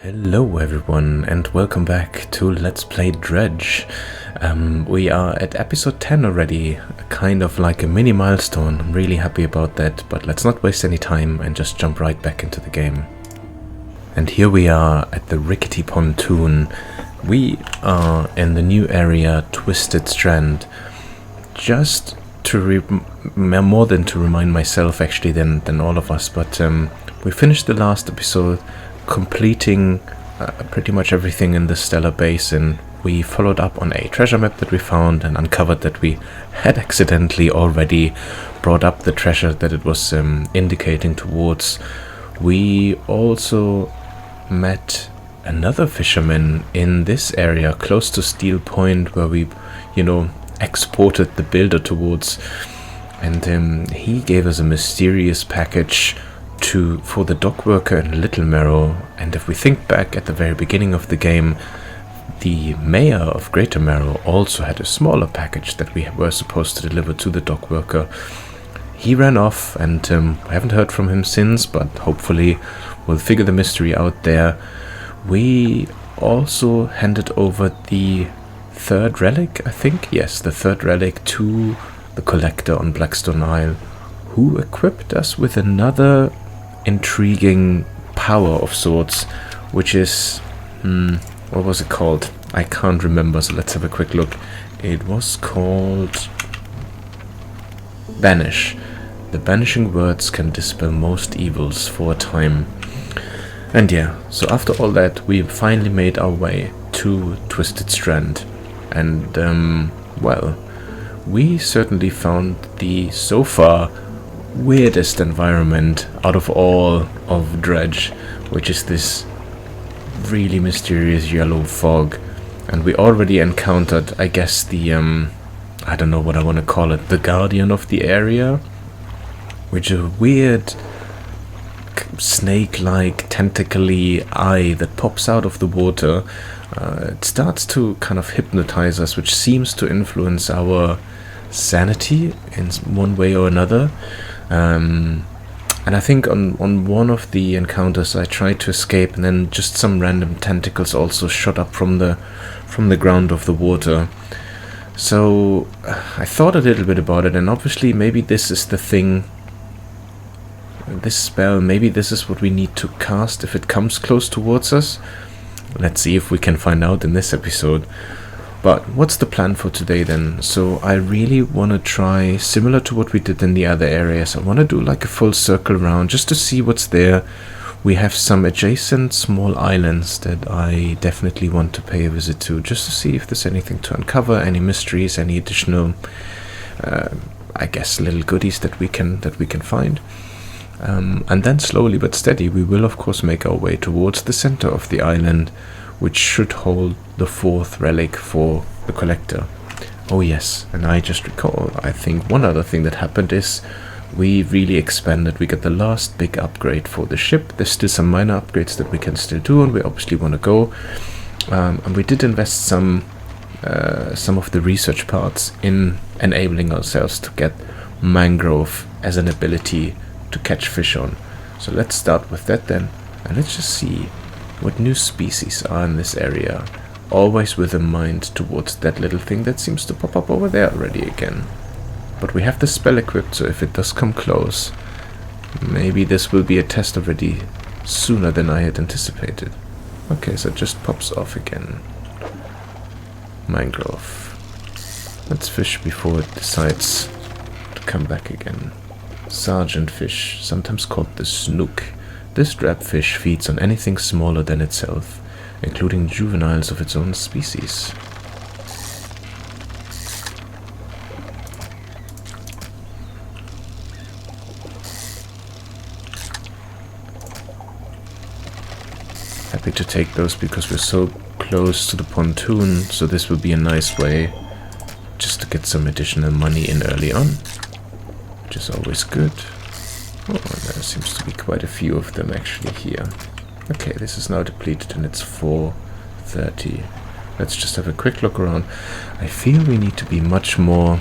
Hello everyone and welcome back to Let's Play Dredge. We are at episode 10 already, kind of like a mini milestone. I'm really happy about that, but let's not waste any time and just jump right back into the game. And here we are at the rickety pontoon. We are in the new area, Twisted Strand. Just to more than to remind myself actually than all of us, but we finished the last episode completing pretty much everything in the Stellar Basin. We followed up on a treasure map that we found and uncovered that we had accidentally already brought up the treasure that it was indicating towards. We also met another fisherman in this area close to Steel Point where we, exported the builder towards, and he gave us a mysterious package for the dock worker in Little Merrow. And if we think back at the very beginning of the game, the mayor of Greater Merrow also had a smaller package that we were supposed to deliver to the dock worker. He ran off and I haven't heard from him since, but hopefully we'll figure the mystery out there. We also handed over the third relic, I think. Yes, the third relic to the collector on Blackstone Isle, who equipped us with another intriguing power of sorts, which is what was it called? I can't remember, so let's have a quick look. It was called Banish. The banishing words can dispel most evils for a time. And yeah, so after all that, we finally made our way to Twisted Strand, and well, we certainly found the so far weirdest environment out of all of Dredge, which is this really mysterious yellow fog. And we already encountered, I guess, the I don't know what I want to call it, the guardian of the area, which is a weird snake-like tentacly eye that pops out of the water. It starts to kind of hypnotize us, which seems to influence our sanity in one way or another. And I think on one of the encounters I tried to escape, and then just some random tentacles also shot up from the ground of the water. So I thought a little bit about it, and obviously maybe this is the thing, this spell, maybe this is what we need to cast if it comes close towards us. Let's see if we can find out in this episode. But what's the plan for today then? So I really want to try, similar to what we did in the other areas, I want to do like a full circle round just to see what's there. We have some adjacent small islands that I definitely want to pay a visit to, just to see if there's anything to uncover, any mysteries, any additional, I guess, little goodies that we can find. And then slowly but steady we will of course make our way towards the center of the island, which should hold the fourth relic for the collector. Oh yes, and I just recall, I think one other thing that happened is we really expanded. We got the last big upgrade for the ship. There's still some minor upgrades that we can still do, and we obviously want to go. And we did invest some of the research parts in enabling ourselves to get mangrove as an ability to catch fish on. So let's start with that then, and let's just see what new species are in this area, always with a mind towards that little thing that seems to pop up over there already again. But we have the spell equipped, so if it does come close, maybe this will be a test already sooner than I had anticipated. Okay, so it just pops off again. Mangrove. Let's fish before it decides to come back again. Sergeant fish, sometimes called the snook. This drabfish feeds on anything smaller than itself, including juveniles of its own species. Happy to take those because we're so close to the pontoon, so this will be a nice way just to get some additional money in early on, which is always good. Oh, there seems to be quite a few of them actually here. Okay, this is now depleted and it's 4:30. Let's just have a quick look around. I feel we need to be much more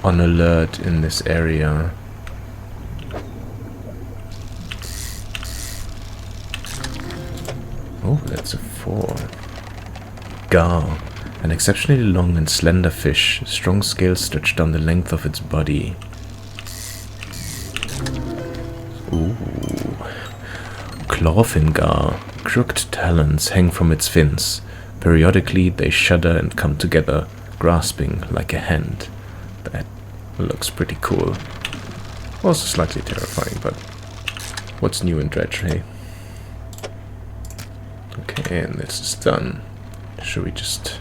on alert in this area. Oh, that's a 4. Gar. An exceptionally long and slender fish. Strong scales stretch down the length of its body. Ooh. Clawfin gar. Crooked talons hang from its fins. Periodically they shudder and come together, grasping like a hand. That looks pretty cool. Also slightly terrifying, but what's new in Dredge, hey? Okay, and this is done. Should we just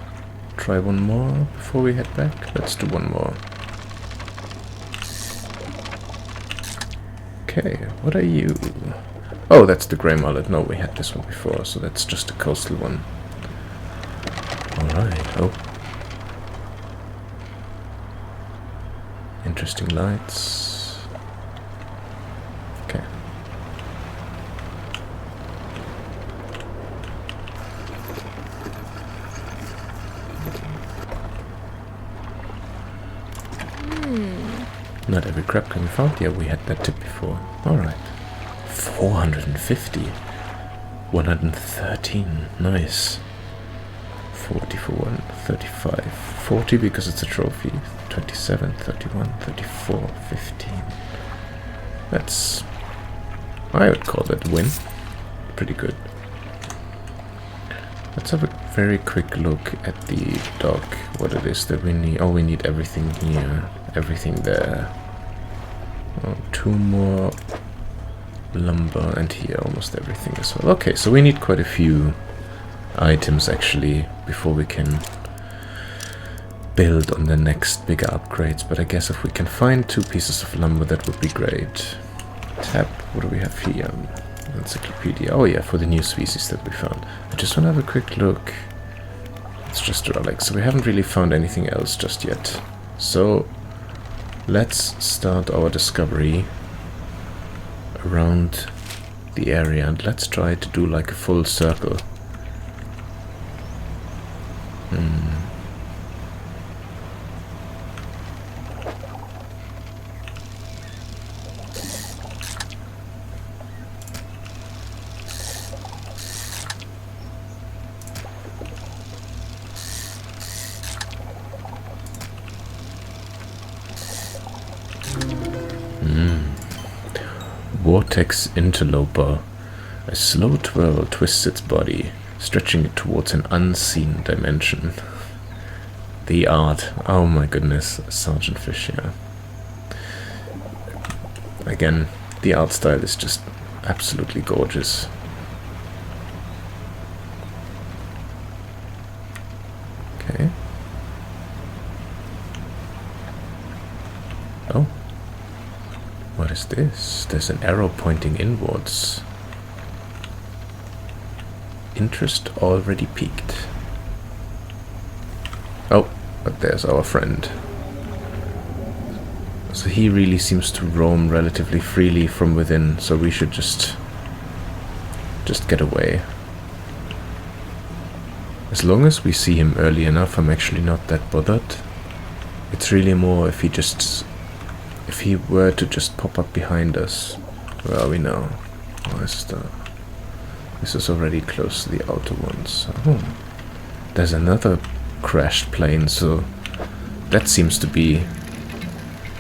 try one more before we head back? Let's do one more. Okay, what are you? Oh, that's the grey mullet. No, we had this one before, so that's just a coastal one. Alright, oh. Interesting lights. Okay. Not every crab can be found. Yeah, we had that tip before. Alright. 450. 113. Nice. 40 for 1. 35. 40 because it's a trophy. 27, 31, 34, 15. That's... I would call that a win. Pretty good. Let's have a very quick look at the dock. What it is that we need. Oh, we need everything here. Everything there. Oh, 2 more lumber, and here almost everything as well. Okay, so we need quite a few items actually before we can build on the next bigger upgrades, but I guess if we can find 2 pieces of lumber, that would be great. Tab, what do we have here? Encyclopedia. Oh yeah, for the new species that we found. I just want to have a quick look. It's just relics, so we haven't really found anything else just yet. So let's start our discovery around the area, and let's try to do like a full circle. Vortex interloper. A slow twirl twists its body, stretching it towards an unseen dimension. The art. Oh my goodness. Sergeant Fish, yeah. Again, the art style is just absolutely gorgeous. Okay. Oh. What is this? There's an arrow pointing inwards. Interest already peaked. Oh, but there's our friend. So he really seems to roam relatively freely from within, so we should just get away. As long as we see him early enough, I'm actually not that bothered. It's really more if he were to just pop up behind us. Where are we now? This is already close to the outer ones. Oh, there's another crashed plane, so that seems to be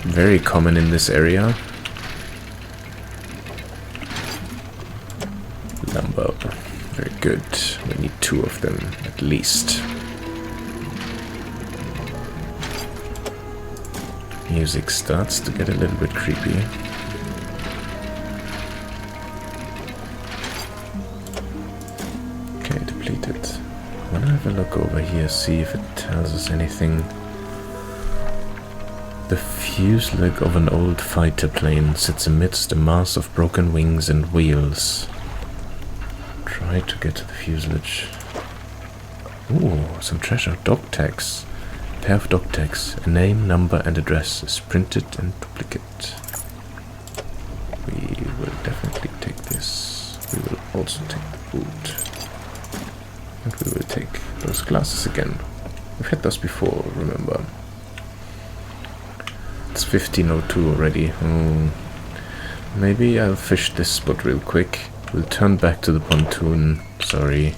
very common in this area. Lumber. Very good. We need 2 of them, at least. Music starts to get a little bit creepy. Okay, depleted. I wanna have a look over here, see if it tells us anything. The fuselage of an old fighter plane sits amidst a mass of broken wings and wheels. Try to get to the fuselage. Ooh, some treasure. Dog tags. Pair of dog tags. A name, number, and address is printed and duplicate. We will definitely take this. We will also take the boot. And we will take those glasses again. We've had those before, remember. It's 15:02 already. Maybe I'll fish this spot real quick. We'll turn back to the pontoon, sorry.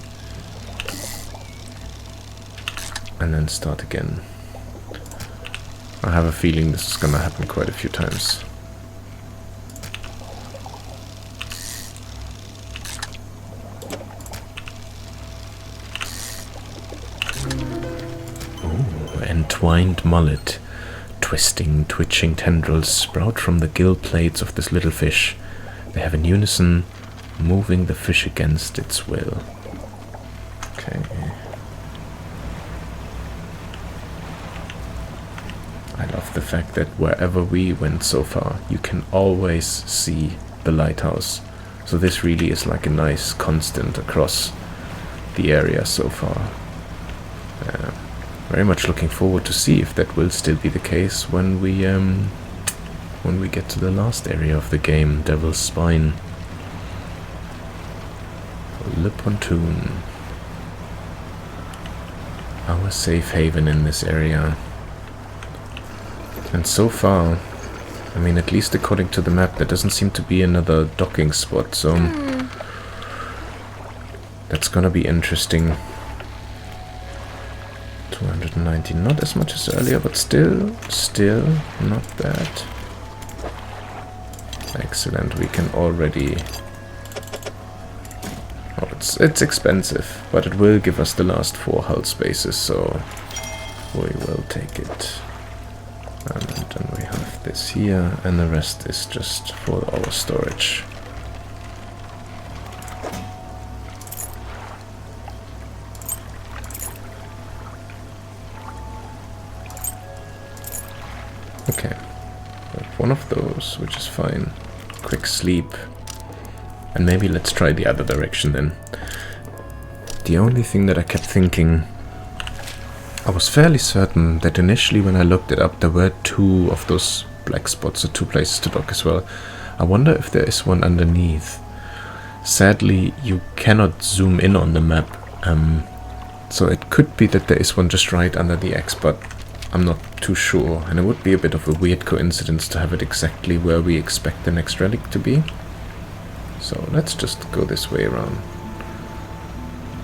And then start again. I have a feeling this is gonna happen quite a few times. Ooh, entwined mullet. Twisting, twitching tendrils sprout from the gill plates of this little fish. They have in unison, moving the fish against its will. Okay. I love the fact that wherever we went so far, you can always see the lighthouse. So this really is like a nice constant across the area so far. Very much looking forward to see if that will still be the case when we get to the last area of the game, Devil's Spine. Le Pontoon. Our safe haven in this area. And so far, I mean, at least according to the map, there doesn't seem to be another docking spot, so that's gonna be interesting. 290, not as much as earlier, but still not bad. Excellent, we can already... Oh, it's expensive, but it will give us the last 4 hull spaces, so we will take it. And then we have this here, and the rest is just for our storage. Okay, one of those, which is fine. Quick sleep. And maybe let's try the other direction then. The only thing that I kept thinking, I was fairly certain that initially when I looked it up there were 2 of those black spots, or 2 places to dock as well. I wonder if there is one underneath. Sadly, you cannot zoom in on the map, so it could be that there is one just right under the X, but I'm not too sure, and it would be a bit of a weird coincidence to have it exactly where we expect the next relic to be. So let's just go this way around.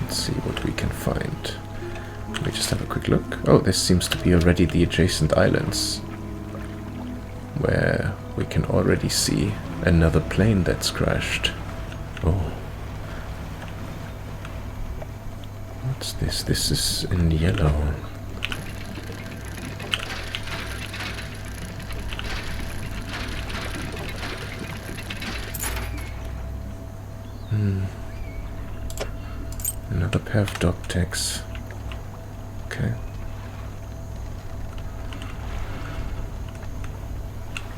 Let's see what we can find. Let me just have a quick look. Oh, this seems to be already the adjacent islands, where we can already see another plane that's crashed. Oh. What's this? This is in yellow. Another pair of dock tags. Okay.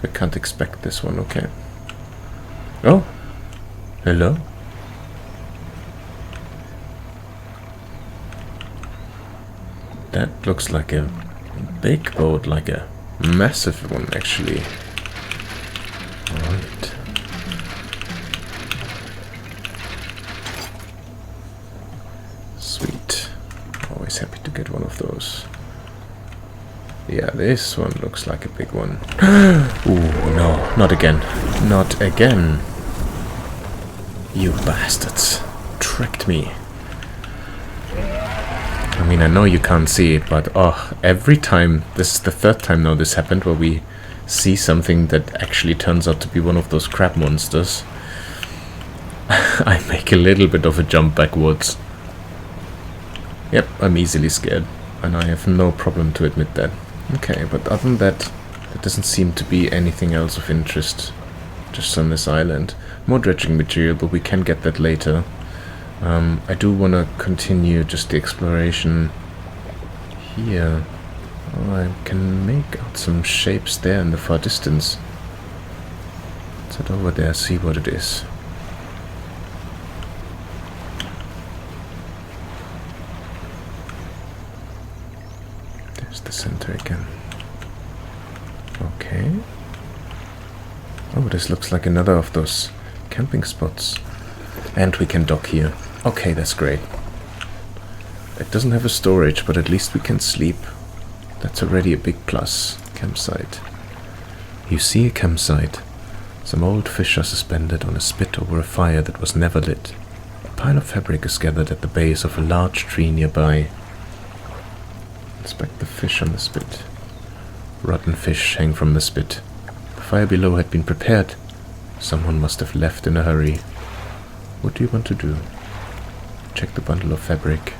We can't expect this one, okay. Oh! Hello? That looks like a big boat, like a massive one actually. Alright. Sweet. Always happy to get one of those. Yeah, this one looks like a big one. Ooh, no, not again. Not again. You bastards. Tricked me. I mean, I know you can't see it, but oh, every time, this is the 3rd time now this happened, where we see something that actually turns out to be one of those crab monsters. I make a little bit of a jump backwards. Yep, I'm easily scared, and I have no problem to admit that. Okay, but other than that, there doesn't seem to be anything else of interest just on this island. More dredging material, but we can get that later. I do want to continue just the exploration here. Oh, I can make out some shapes there in the far distance. Let's head over there, see what it is. There's the center again. Okay. Oh, this looks like another of those camping spots. And we can dock here. Okay, that's great. It doesn't have a storage, but at least we can sleep. That's already a big plus. Campsite. You see a campsite. Some old fish are suspended on a spit over a fire that was never lit. A pile of fabric is gathered at the base of a large tree nearby. Inspect the fish on the spit. Rotten fish hang from the spit. The fire below had been prepared. Someone must have left in a hurry. What do you want to do? Check the bundle of fabric.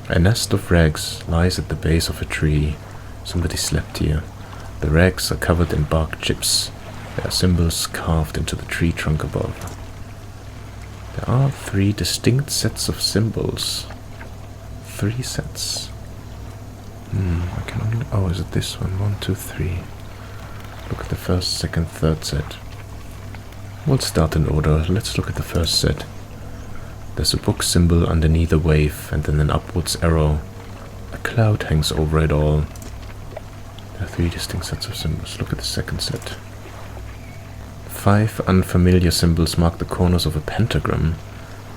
A nest of rags lies at the base of a tree. Somebody slept here. The rags are covered in bark chips. There are symbols carved into the tree trunk above. There are 3 distinct sets of symbols. 3 sets. I can only... Oh, is it this one? 1, 2, 3. Look at the first, second, third set. We'll start in order. Let's look at the first set. There's a book symbol underneath a wave, and then an upwards arrow. A cloud hangs over it all. There are 3 distinct sets of symbols. Look at the second set. 5 unfamiliar symbols mark the corners of a pentagram.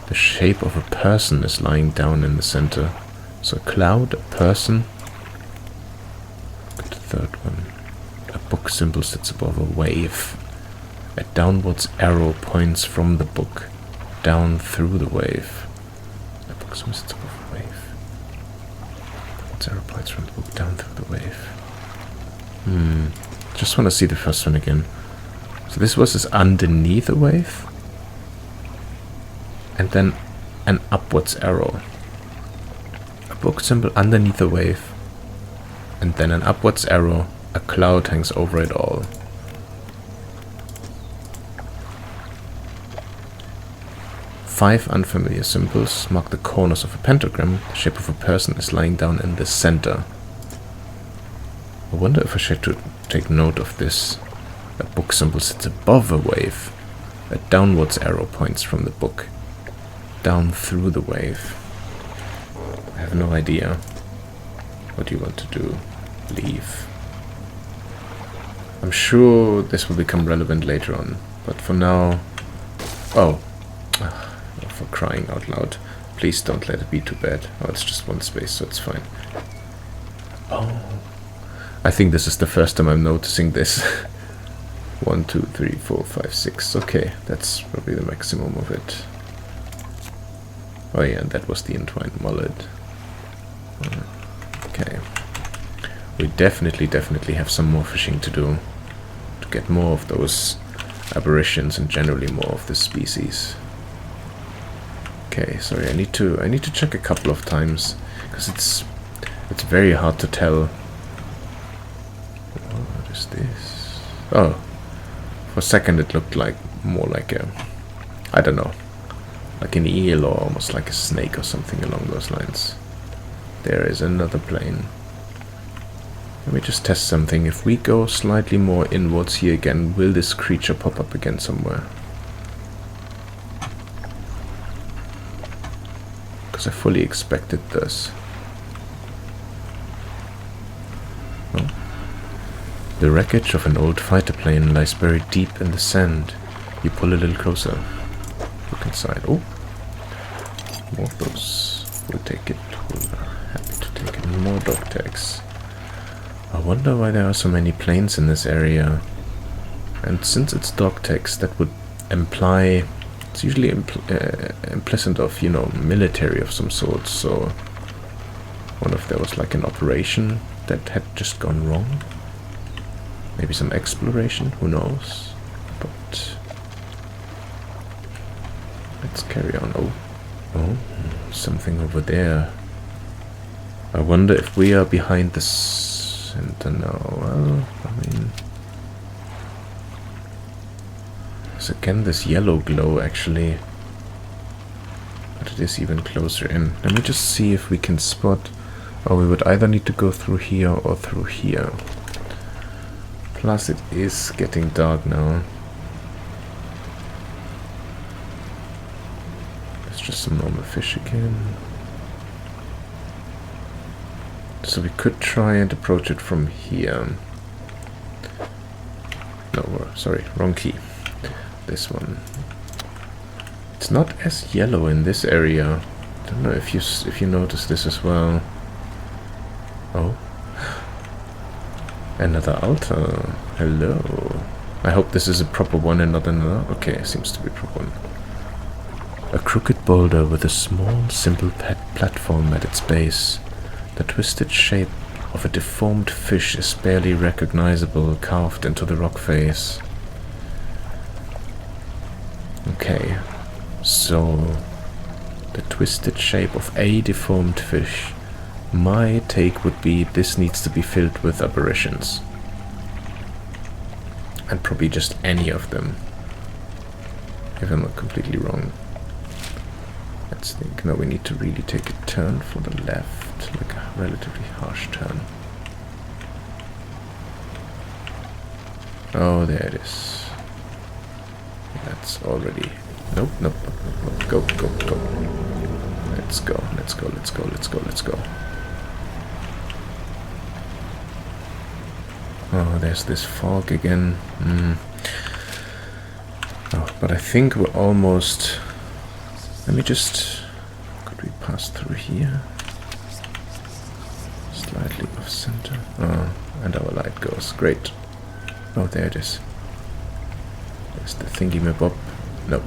The shape of a person is lying down in the center. So a cloud, a person. Look at the third one. A book symbol sits above a wave. A downwards arrow points from the book down through the wave. A book symbol sits above a wave. Downwards arrow points from the book down through the wave. Just want to see the first one again. So this was underneath a wave, and then an upwards arrow. A book symbol underneath a wave, and then an upwards arrow. A cloud hangs over it all. Five unfamiliar symbols mark the corners of a pentagram. The shape of a person is lying down in the center. I wonder if I should take note of this. A book symbol sits above a wave. A downwards arrow points from the book down through the wave. I have no idea. What do you want to do? Leave. I'm sure this will become relevant later on, but for now... Oh, for crying out loud. Please don't let it be too bad. Oh, it's just one space, so it's fine. Oh, I think this is the first time I'm noticing this. 1, 2, 3, 4, 5, 6. Okay, that's probably the maximum of it. Oh yeah, that was the entwined mullet. Okay. We definitely have some more fishing to do to get more of those aberrations and generally more of this species. Okay, sorry, I need to check a couple of times because it's very hard to tell. What is this? Oh. For a second it looked like more like a, I don't know, like an eel or almost like a snake or something along those lines. There is another plane. Let me just test something. If we go slightly more inwards here again, will this creature pop up again somewhere? Because I fully expect it does. Oh. The wreckage of an old fighter plane lies buried deep in the sand. You pull a little closer. Look inside. Oh, more of those. We'll take it. We're happy to take it. More dog tags. I wonder why there are so many planes in this area. And since it's dog tags, that would imply... It's usually implicit of, you know, military of some sort. So, I wonder if there was like an operation that had just gone wrong. Maybe some exploration, who knows? But let's carry on. Oh, something over there. I wonder if we are behind the center now. Well, I mean, there's again this yellow glow actually, but it is even closer in. Let me just see if we can spot. Oh, we would either need to go through here or through here. Plus, it is getting dark now. It's just some normal fish again. So we could try and approach it from here. No, sorry, wrong key. This one. It's not as yellow in this area. I don't know if you notice this as well. Oh. Another altar. Hello. I hope this is a proper one and not another. Okay, seems to be a proper one. A crooked boulder with a small, simple platform at its base. The twisted shape of a deformed fish is barely recognizable, carved into the rock face. Okay, so the twisted shape of a deformed fish. My take would be this needs to be filled with apparitions. And probably just any of them, if I'm not completely wrong. Let's think. No, we need to really take a turn for the left, like a relatively harsh turn. Oh, there it is. That's already... Nope, nope, nope, nope, nope. Go, go, go. Let's go, let's go, let's go, let's go, let's go. Oh, there's this fog again. Oh, but I think we're almost... Let me just... Could we pass through here? Slightly off center. Oh, and our light goes. Great. Oh, there it is. There's the thingy-mabob. Nope.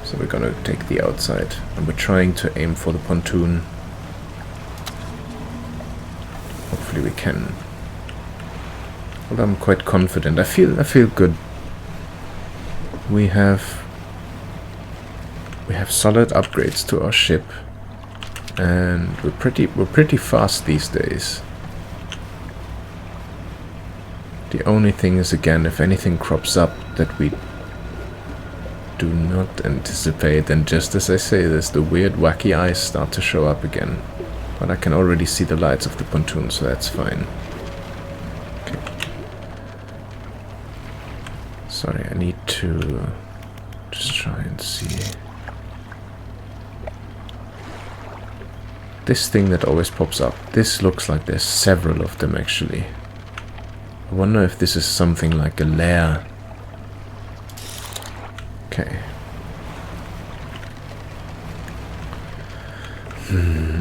So we're gonna take the outside. And we're trying to aim for the pontoon. Hopefully we can. Well, I'm quite confident. I feel good. We have solid upgrades to our ship, and we're pretty fast these days. The only thing is, again, if anything crops up that we do not anticipate, and just as I say this, the weird wacky eyes start to show up again. But I can already see the lights of the pontoon, so that's fine. Okay. Sorry, I need to just try and see. This thing that always pops up. This looks like there's several of them, actually. I wonder if this is something like a lair. Okay.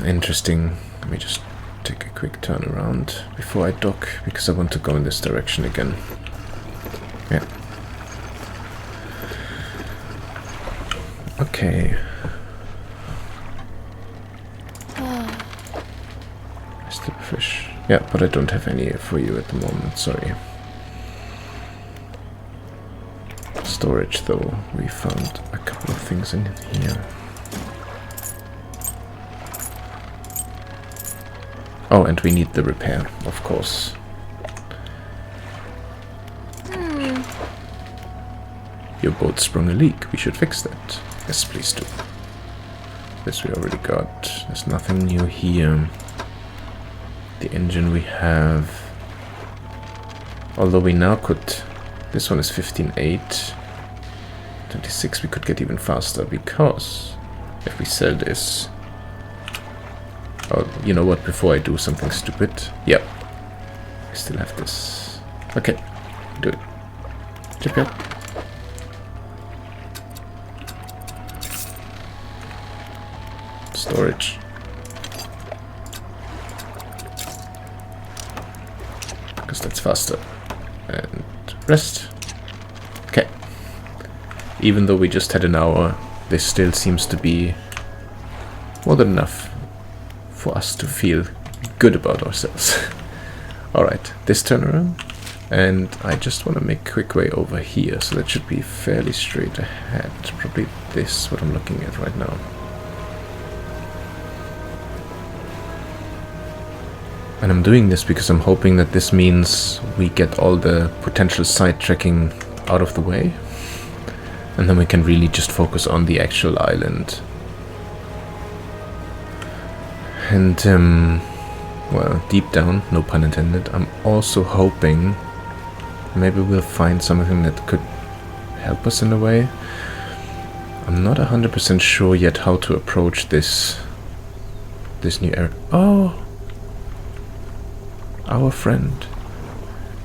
Interesting. Let me just take a quick turn around before I dock, because I want to go in this direction again. Yeah. Okay. Fish. Yeah, but I don't have any for you at the moment, sorry. Storage, though. We found a couple of things in here. Oh, and we need the repair, of course. Your boat sprung a leak. We should fix that. Yes, please do. This we already got. There's nothing new here. The engine we have, although we now could, this one is 15.8, 26, we could get even faster, because if we sell this, oh, you know what, before I do something stupid, yep, I still have this, okay, do it, chip it. Storage. That's faster. And rest. Okay. Even though we just had an hour, this still seems to be more than enough for us to feel good about ourselves. Alright, this turnaround. And I just want to make a quick way over here, so that should be fairly straight ahead. Probably this, what I'm looking at right now. And I'm doing this because I'm hoping that this means we get all the potential sidetracking out of the way. And then we can really just focus on the actual island. And, well, deep down, no pun intended, I'm also hoping maybe we'll find something that could help us in a way. I'm not 100% sure yet how to approach this new area. Oh! Our friend.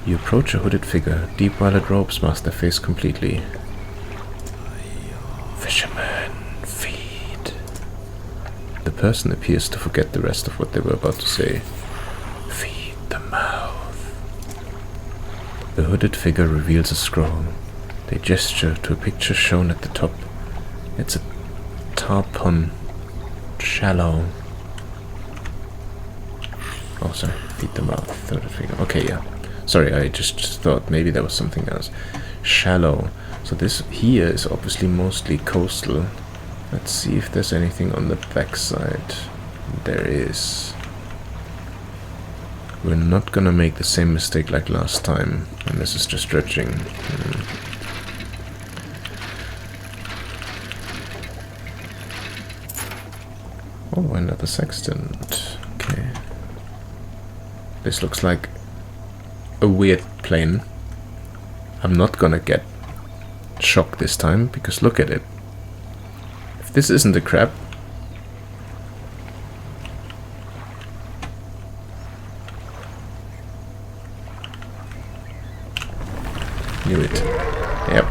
You approach a hooded figure. Deep violet robes mask their face completely. Fisherman, feed. The person appears to forget the rest of what they were about to say. Feed the mouth. The hooded figure reveals a scroll. They gesture to a picture shown at the top. It's a tarpon. Shallow. Oh, sorry. Feed the mouth. Hooded figure. Okay, yeah. Sorry, I just thought maybe there was something else. Shallow. So this here is obviously mostly coastal. Let's see if there's anything on the backside. There is. We're not gonna make the same mistake like last time, and this is just dredging. Oh, another sextant. Okay. This looks like a weird plane. I'm not gonna get shocked this time, because look at it. If this isn't a crab, knew it. Yep.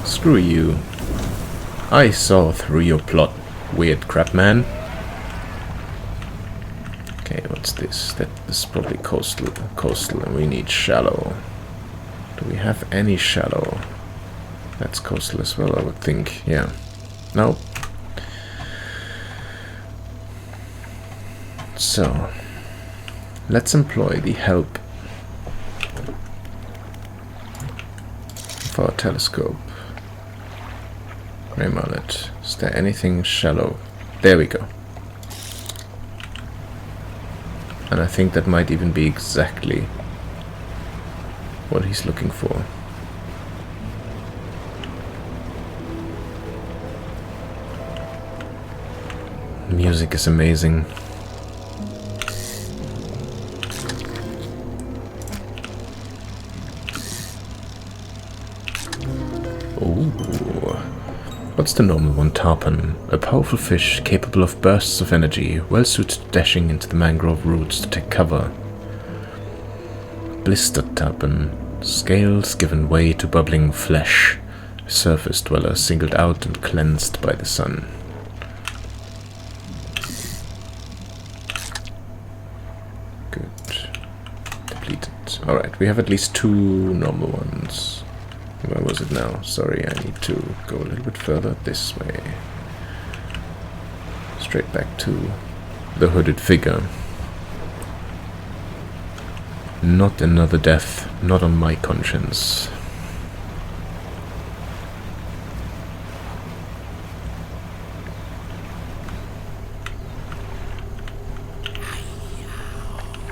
Screw you. I saw through your plot, weird crab man. Okay, what's this? That is probably coastal, and we need shallow. Do we have any shallow? That's coastal as well, I would think. Yeah. No. So, let's employ the help of our telescope. Ray mullet. Is there anything shallow? There we go. And I think that might even be exactly what he's looking for. Music is amazing. Ooh. What's the normal one? Tarpon. A powerful fish capable of bursts of energy, well suited to dashing into the mangrove roots to take cover. Blistered tarpon. Scales given way to bubbling flesh. Surface dweller singled out and cleansed by the sun. Good. Depleted. Alright, we have at least 2 normal ones. Where was it now? Sorry, I need to go a little bit further this way. Straight back to the hooded figure. Not another death, not on my conscience.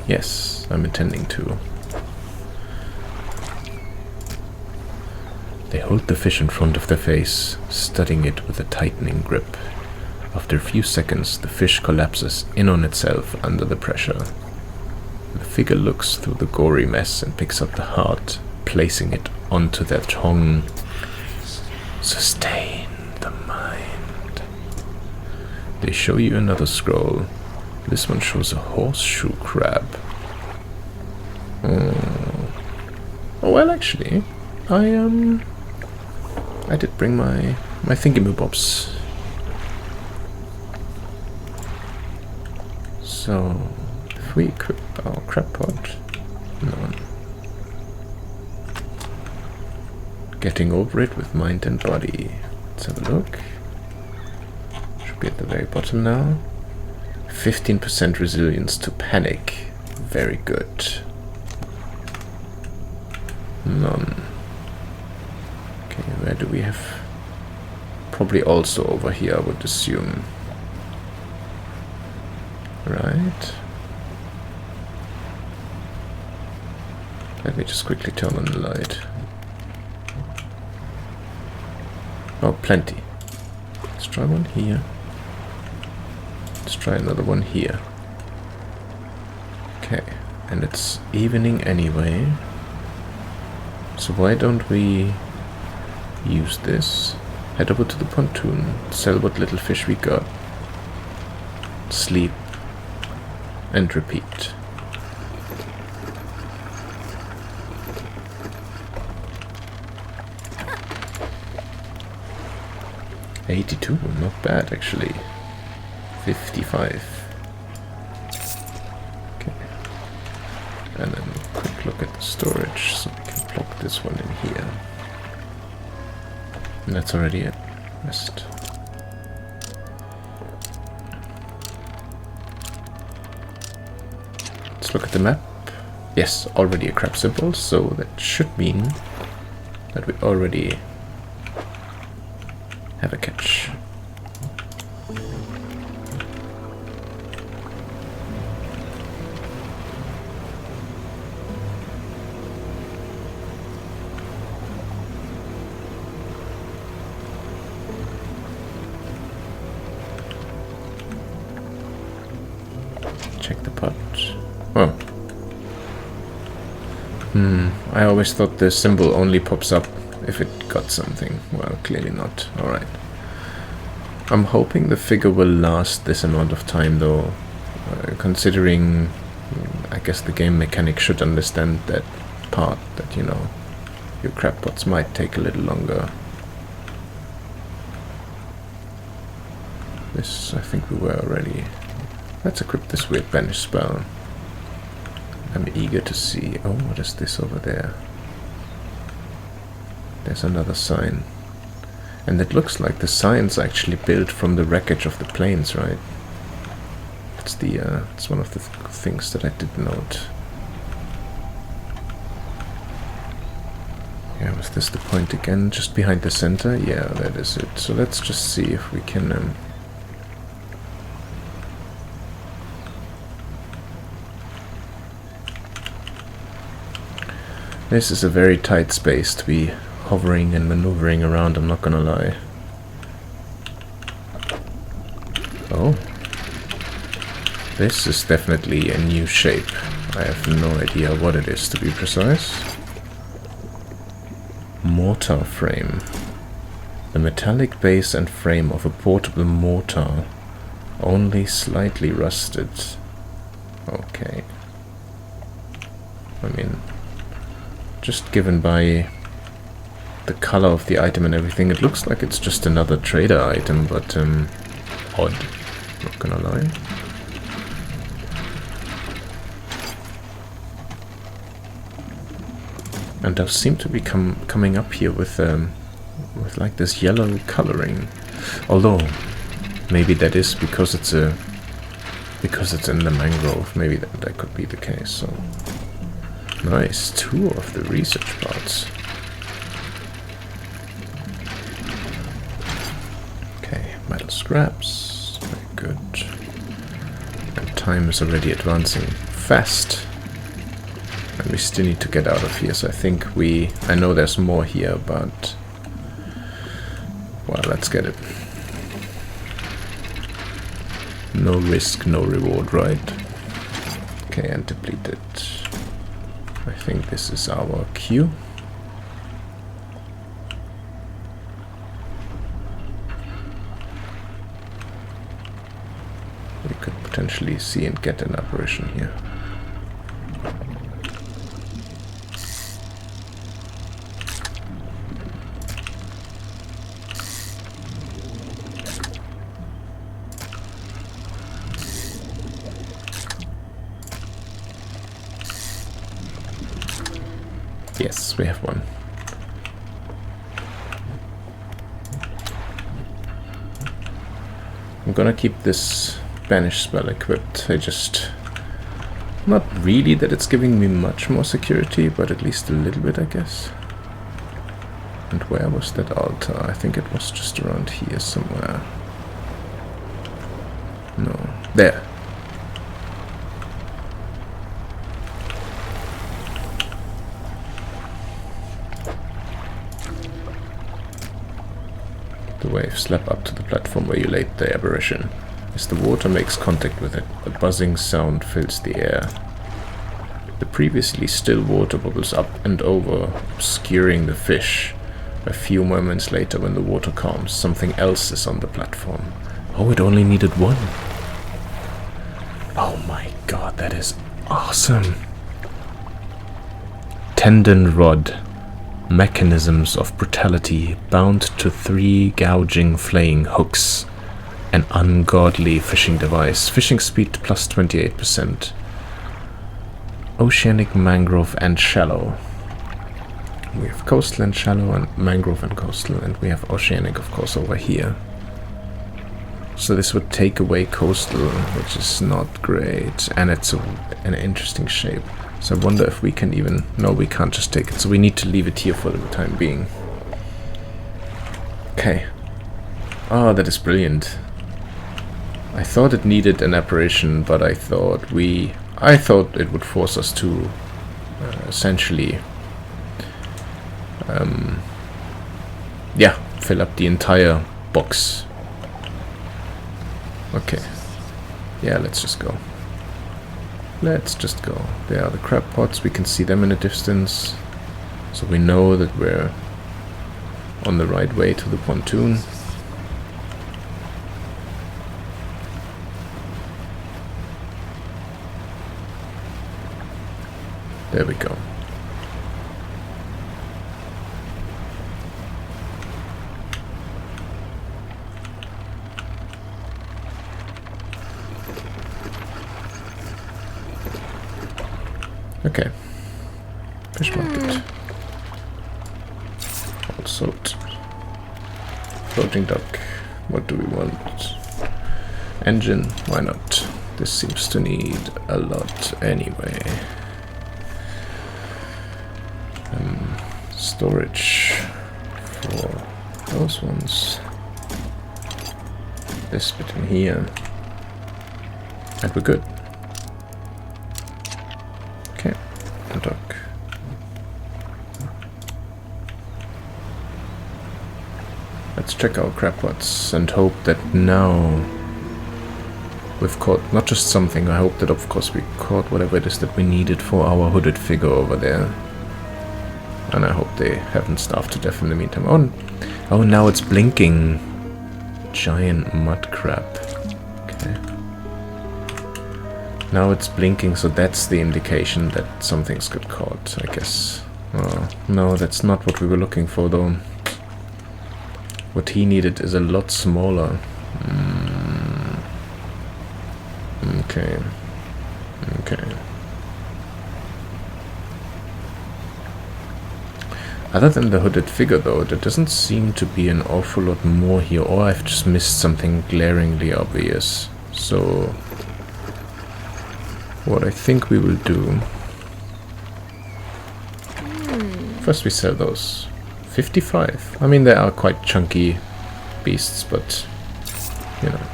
Yes, I'm intending to. They hold the fish in front of their face, studying it with a tightening grip. After a few seconds, the fish collapses in on itself under the pressure. The figure looks through the gory mess and picks up the heart, placing it onto their tongue. Sustain the mind. They show you another scroll. This one shows a horseshoe crab. Oh, well, actually, I did bring my thingamabobs. So, if we equip our crab pod, no. Getting over it with mind and body. Let's have a look. Should be at the very bottom now. 15% resilience to panic. Very good. None. Okay, where do we have? Probably also over here, I would assume. Right. Let me just quickly turn on the light. Oh, plenty. Let's try one here. Let's try another one here. Okay, and it's evening anyway. So why don't we use this? Head over to the pontoon, sell what little fish we got, sleep, and repeat. $82, not bad actually. 55. Okay. And then quickly look at the storage, so we can plop this one in here. And that's already it. Rest. Let's look at the map. Yes, already a crab symbol, so that should mean that we already have a catch. Check the pot. Oh. I always thought the symbol only pops up if it got something. Well, clearly not. Alright. I'm hoping the figure will last this amount of time, though. Considering, I guess the game mechanic should understand that part, that, you know, your crab pots might take a little longer. This, I think we were already. Let's equip this weird banish spell. I'm eager to see. Oh, what is this over there? There's another sign. And it looks like the sign's actually built from the wreckage of the planes, right? It's the it's one of the things that I did note. Yeah, was this the point again? Just behind the center? Yeah, that is it. So let's just see if we can this is a very tight space to be hovering and maneuvering around, I'm not gonna lie. Oh. This is definitely a new shape. I have no idea what it is, to be precise. Mortar frame. The metallic base and frame of a portable mortar, only slightly rusted. Okay. I mean, just given by the color of the item and everything, it looks like it's just another trader item, but odd, not gonna lie. And those seem to be coming up here with like this yellow coloring. Although maybe that is because it's in the mangrove. Maybe that could be the case. So nice, 2 of the research parts. Okay, metal scraps. Very good. And time is already advancing fast. And we still need to get out of here, so I think I know there's more here, but well, let's get it. No risk, no reward, right? Okay, and depleted. I think this is our cue. We could potentially see and get an apparition here. Yes, we have one. I'm gonna keep this banish spell equipped. Not really that it's giving me much more security, but at least a little bit, I guess. And where was that altar? I think it was just around here somewhere. No. There. The waves lap up to the platform where you laid the apparition. As the water makes contact with it, a buzzing sound fills the air. The previously still water bubbles up and over, obscuring the fish. A few moments later, when the water calms, something else is on the platform. Oh, it only needed one. Oh my god, that is awesome. Tendon rod. Mechanisms of brutality bound to 3 gouging flaying hooks. An ungodly fishing device. Fishing speed plus 28%. oceanic, mangrove, and shallow. We have coastal and shallow, and mangrove and coastal, and we have oceanic, of course, over here. So this would take away coastal, which is not great, and it's an interesting shape. So I wonder if we can even... No, we can't just take it, so we need to leave it here for the time being. Okay. Oh, that is brilliant. I thought it needed an apparition, but I thought it would force us to essentially... yeah, fill up the entire box. Okay. Yeah, let's just go. Let's just go. There are the crab pots. We can see them in the distance. So we know that we're on the right way to the pontoon. There we go. Okay. Fish market. All soaked. Floating dock. What do we want? Engine. Why not? This seems to need a lot anyway. Storage for those ones. This bit in here. And we're good. Okay, and dock. Let's check our crab pots and hope that now we've caught not just something. I hope that of course we caught whatever it is that we needed for our hooded figure over there. And I hope they haven't starved to death in the meantime. Oh, now it's blinking. Giant mud crab. Okay. Now it's blinking, so that's the indication that something's got caught, I guess. Oh, no, that's not what we were looking for, though. What he needed is a lot smaller. Okay. Okay. Other than the hooded figure, though, there doesn't seem to be an awful lot more here, or I've just missed something glaringly obvious. So, what I think we will do... First we sell those. 55. I mean, they are quite chunky beasts, but, you know.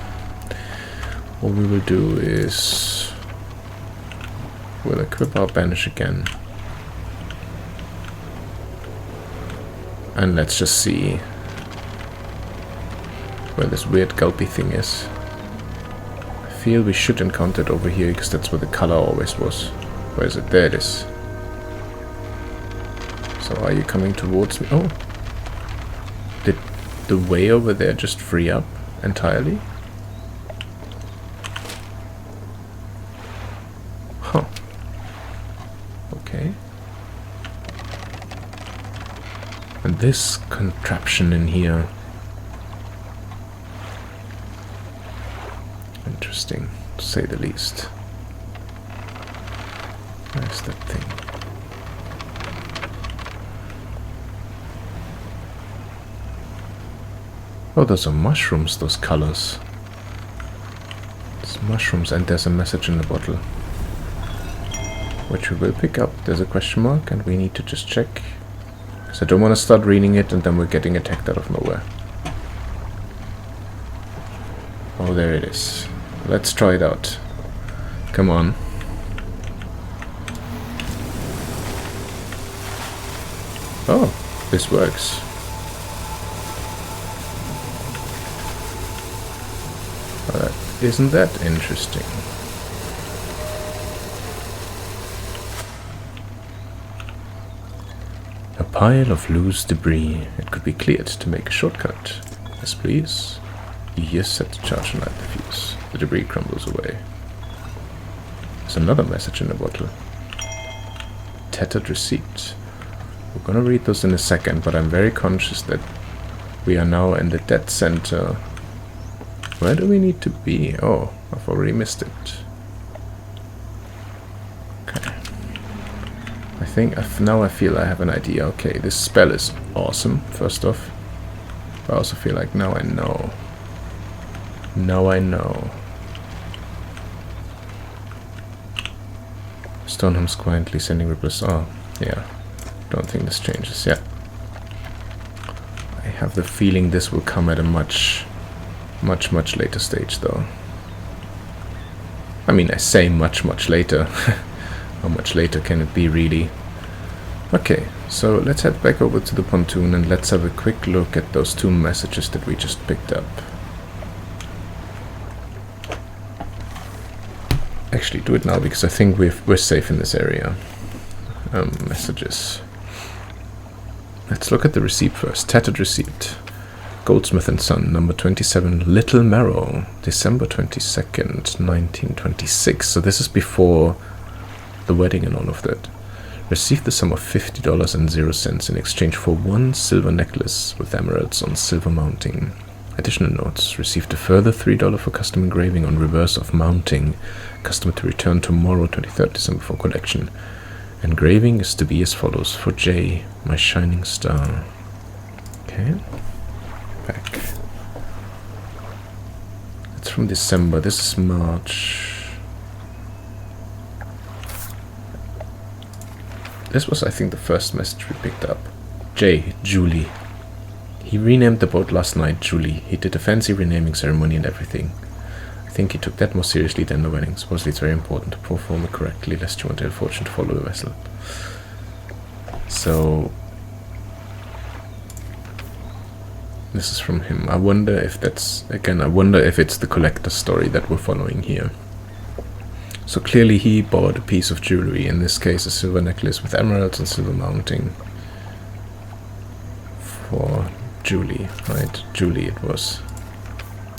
What we will do is... We'll equip our banish again. And let's just see where this weird gulpy thing is. I feel we should encounter it over here, because that's where the color always was. Where is it? There it is. So are you coming towards me? Oh! Did the way over there just free up entirely? Huh. Okay. And this contraption in here. Interesting, to say the least. Where's that thing? Oh, those are mushrooms, those colors. It's mushrooms, and there's a message in the bottle. Which we will pick up. There's a question mark, and we need to just check. So I don't want to start reading it and then we're getting attacked out of nowhere. Oh, there it is. Let's try it out. Come on. Oh, this works. Isn't that interesting? A pile of loose debris. It could be cleared to make a shortcut. Yes, please. Yes, set the charge and light the fuse. The debris crumbles away. There's another message in the bottle. Tattered receipt. We're gonna read those in a second, but I'm very conscious that we are now in the dead center. Where do we need to be? Oh, I've already missed it. Okay. think now I feel I have an idea. Okay, this spell is awesome, first off. But I also feel like now I know. Now I know. Stoneham's quietly sending ripples. Oh, yeah. Don't think this changes. Yeah. I have the feeling this will come at a much later stage, though. I mean, I say much later. How much later can it be, really? Okay, so let's head back over to the pontoon and let's have a quick look at those 2 messages that we just picked up. Actually, do it now because I think we're safe in this area. Messages. Let's look at the receipt first. Tattered receipt. Goldsmith and Son, number 27, Little Marrow, December 22nd, 1926. So this is before the wedding and all of that. Received the sum of $50.00 in exchange for 1 silver necklace with emeralds on silver mounting. Additional notes. Received a further $3 for custom engraving on reverse of mounting. Customer to return tomorrow, 23rd December, for collection. Engraving is to be as follows. For J, my shining star. Okay. Back. It's from December. This is March. This was, I think, the first message we picked up. J, Julie. He renamed the boat last night, Julie. He did a fancy renaming ceremony and everything. I think he took that more seriously than the wedding. Supposedly it's very important to perform it correctly, lest you want ill fortune to follow the vessel. So this is from him. I wonder if that's, again, I wonder if it's the collector's story that we're following here. So clearly he bought a piece of jewelry, in this case a silver necklace with emeralds and silver mounting. For Julie, right? Julie it was.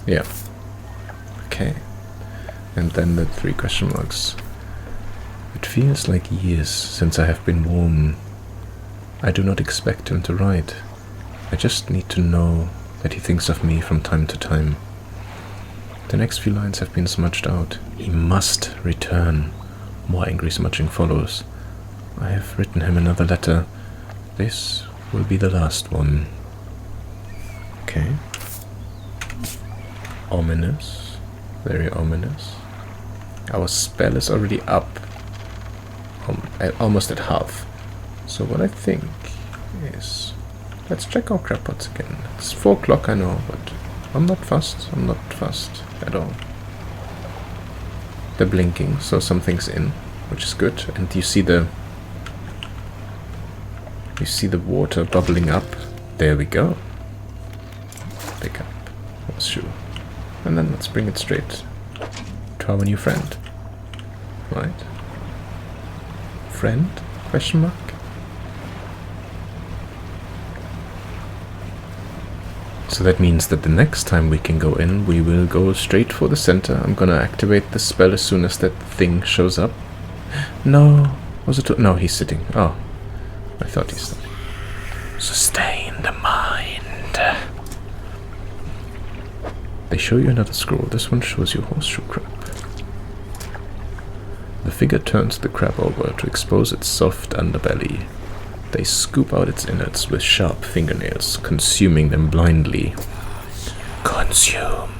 Yeah. Okay. And then the 3 question marks. It feels like years since I have been warm. I do not expect him to write. I just need to know that he thinks of me from time to time. The next few lines have been smudged out. He must return. More angry smudging follows. I have written him another letter. This will be the last one. Okay. Ominous. Very ominous. Our spell is already up. Almost at half. So what I think is... Let's check our crab pots again. It's 4 o'clock, I know, but I'm not fussed. I'm not fussed at all. They're blinking, so something's in, which is good. And you see the water bubbling up. There we go. Pick up horseshoe, and then let's bring it straight to our new friend. Right? Friend? Question mark. So that means that the next time we can go in, we will go straight for the center. I'm gonna activate the spell as soon as that thing shows up. No, was it? No, he's sitting. Oh, I thought he's sitting. Sustain the mind. They show you another scroll. This one shows you horseshoe crab. The figure turns the crab over to expose its soft underbelly. They scoop out its innards with sharp fingernails, consuming them blindly. Consume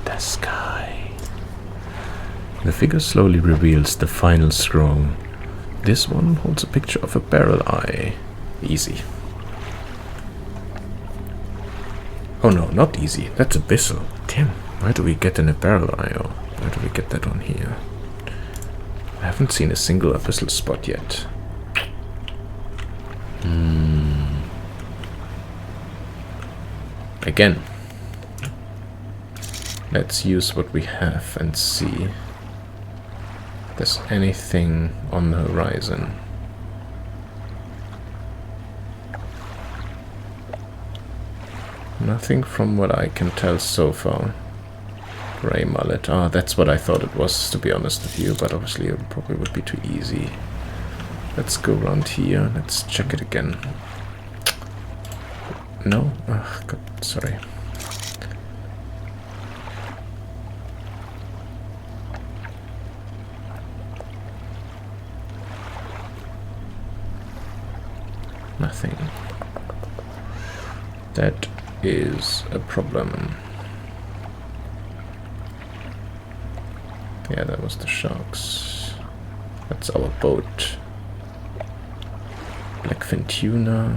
the sky. The figure slowly reveals the final scroll. This one holds a picture of a barrel eye. Easy. Oh no, not easy. That's abyssal. Damn, where do we get in a barrel eye? Oh, where do we get that on here? I haven't seen a single abyssal spot yet. Again, let's use what we have and see if there's anything on the horizon. Nothing from what I can tell so far. Grey mullet. Ah, that's what I thought it was, to be honest with you, but obviously it probably would be too easy. Let's go around here. Let's check it again. No? Oh, God, sorry. nothing. That is a problem. Yeah, that was the sharks. That's our boat. Blackfin tuna.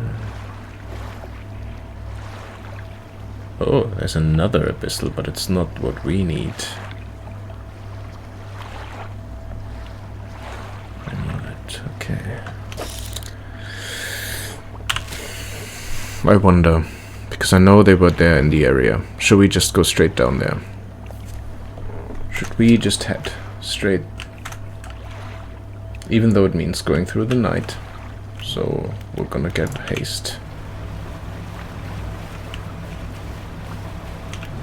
Oh, there's another abyssal, but it's not what we need. Okay. I wonder, because I know they were there in the area. Should we just go straight down there? Should we just head straight? Even though it means going through the night. So we're gonna get haste.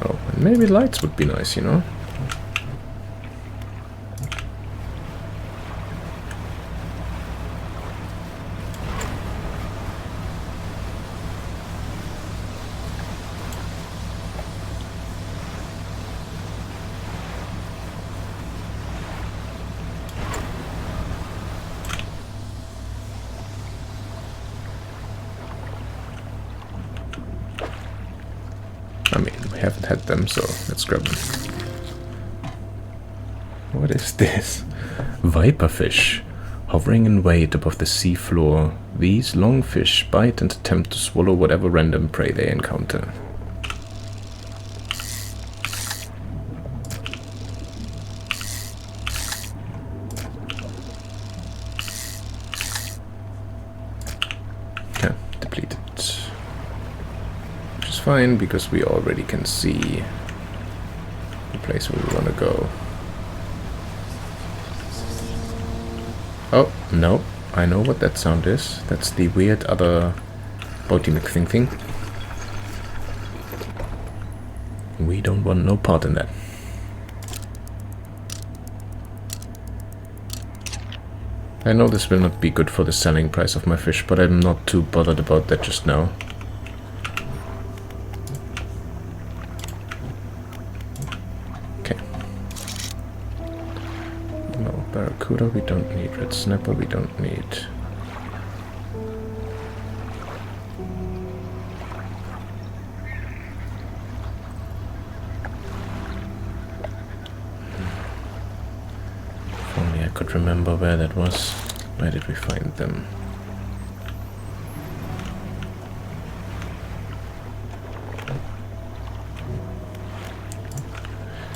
Oh, and maybe lights would be nice, you know? I mean, we haven't had them, so let's grab them. What is this? Viperfish. Hovering in weight above the sea floor, these long fish bite and attempt to swallow whatever random prey they encounter. Okay, depleted. Fine, because we already can see the place where we want to go. Oh, no. I know what that sound is. That's the weird other boaty McThing thing. We don't want no part in that. I know this will not be good for the selling price of my fish, but I'm not too bothered about that just now. Barracuda we don't need, red snapper we don't need. If only I could remember where that was. Where did we find them?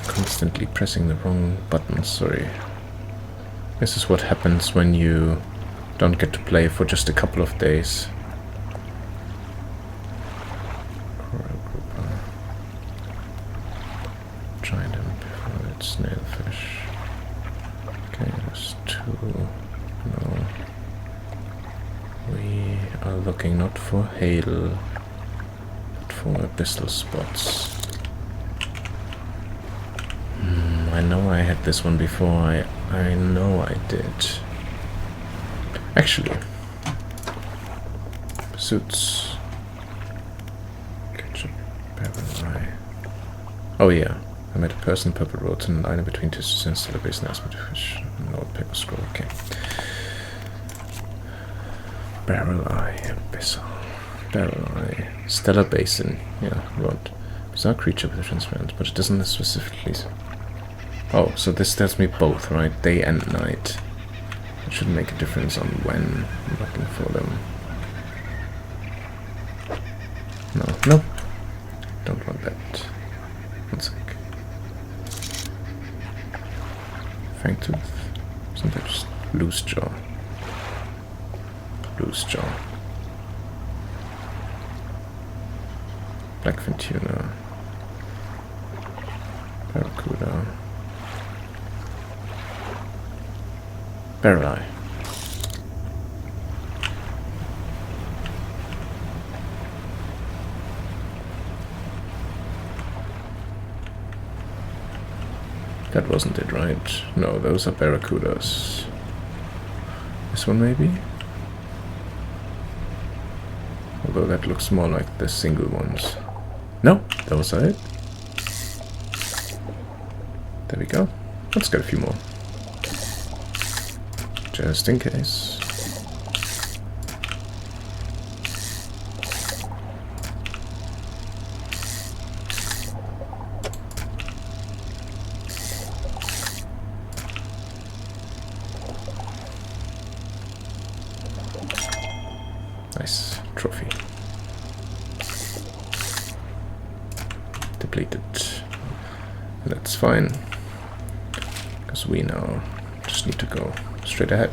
Constantly pressing the wrong buttons, sorry. This is what happens when you don't get to play for just a couple of days. Giant amphibian, snailfish. Okay, there's two. No. We are looking not for hail, but for abyssal spots. I know I had this one before. I know I did. Actually, pursuits. Ketchup, barrel rye. Oh yeah, I met a person, purple roads, and an island between Twisted and Stellar Basin asked me to fish. No paper scroll. Okay. Barrel eye, abyssal. Barrel eye, Stellar Basin. Yeah, rod. Bizarre creature with a transparent, but it doesn't specifically. Oh, so this tells me both, right? Day and night. It shouldn't make a difference on when I'm looking for them. No. Don't want that. One sec. Fangtooth. Isn't that just loose jaw? Loose jaw. Blackfin tuna. Barracuda. Barrel eye. That wasn't it, right? No, those are barracudas. This one maybe? Although that looks more like the single ones. No, those are it. There we go. Let's get a few more. Just in case. trophy. Depleted. That's fine. Because we now just need to go straight ahead.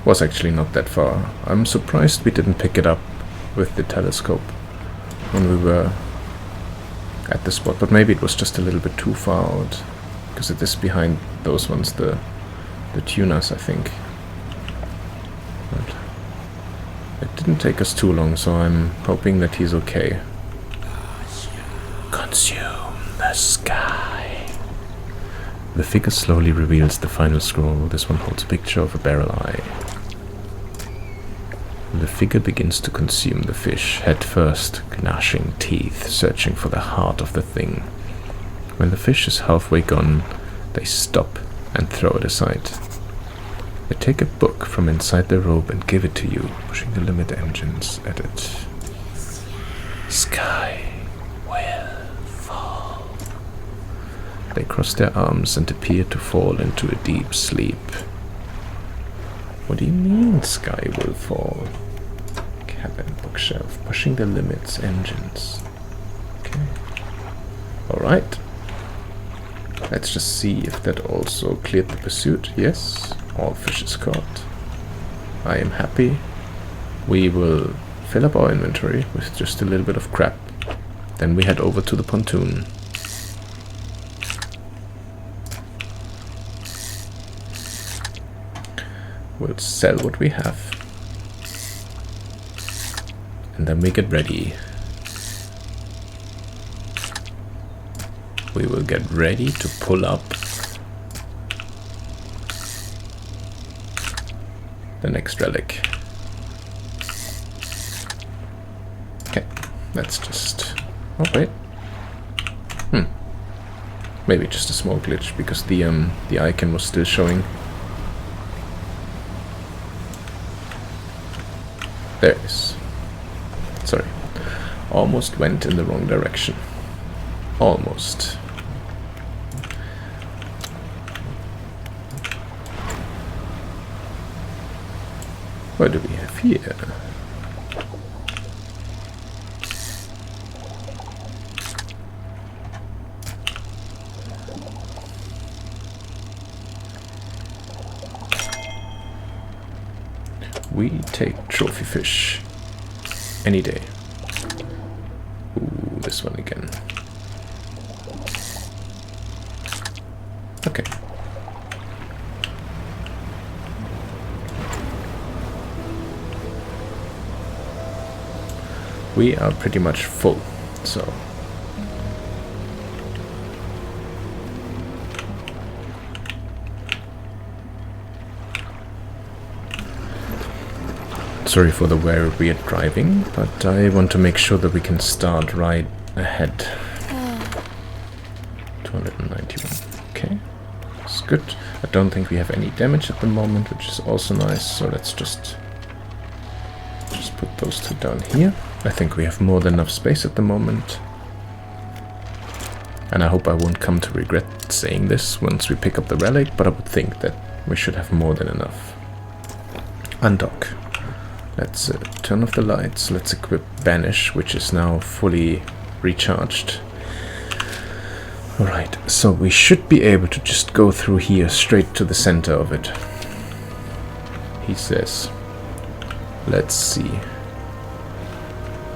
Was actually not that far. I'm surprised we didn't pick it up with the telescope when we were at the spot, but maybe it was just a little bit too far out, because it is behind those ones, the tunas, I think. But it didn't take us too long, so I'm hoping that he's okay. Consume the sky. The figure slowly reveals the final scroll. This one holds a picture of a barrel eye. The figure begins to consume the fish, head first, gnashing teeth, searching for the heart of the thing. When the fish is halfway gone, they stop and throw it aside. They take a book from inside their robe and give it to you, pushing the limit engines at it. Sky will fall. They cross their arms and appear to fall into a deep sleep. What do you mean, sky will fall? Cabin, bookshelf, pushing the limits, engines. Okay. Alright. Let's just see if that also cleared the pursuit. Yes, all fishes caught. I am happy. We will fill up our inventory with just a little bit of crap. Then we head over to the pontoon. We'll sell what we have. And then we get ready. We will get ready to pull up the next relic. Okay, let's just... Oh, wait. Maybe just a small glitch, because the icon was still showing. There it is. Sorry. Almost went in the wrong direction. Almost. What do we have here? We take trophy fish any day. Ooh, this one again. Okay. We are pretty much full, so... Sorry for the very weird driving, but I want to make sure that we can start right ahead. 291. Okay, that's good. I don't think we have any damage at the moment, which is also nice, so let's just put those two down here. I think we have more than enough space at the moment. And I hope I won't come to regret saying this once we pick up the relic, but I would think that we should have more than enough. Undock. Let's turn off the lights. Let's equip Banish, which is now fully recharged. Alright, so we should be able to just go through here straight to the center of it. He says. Let's see.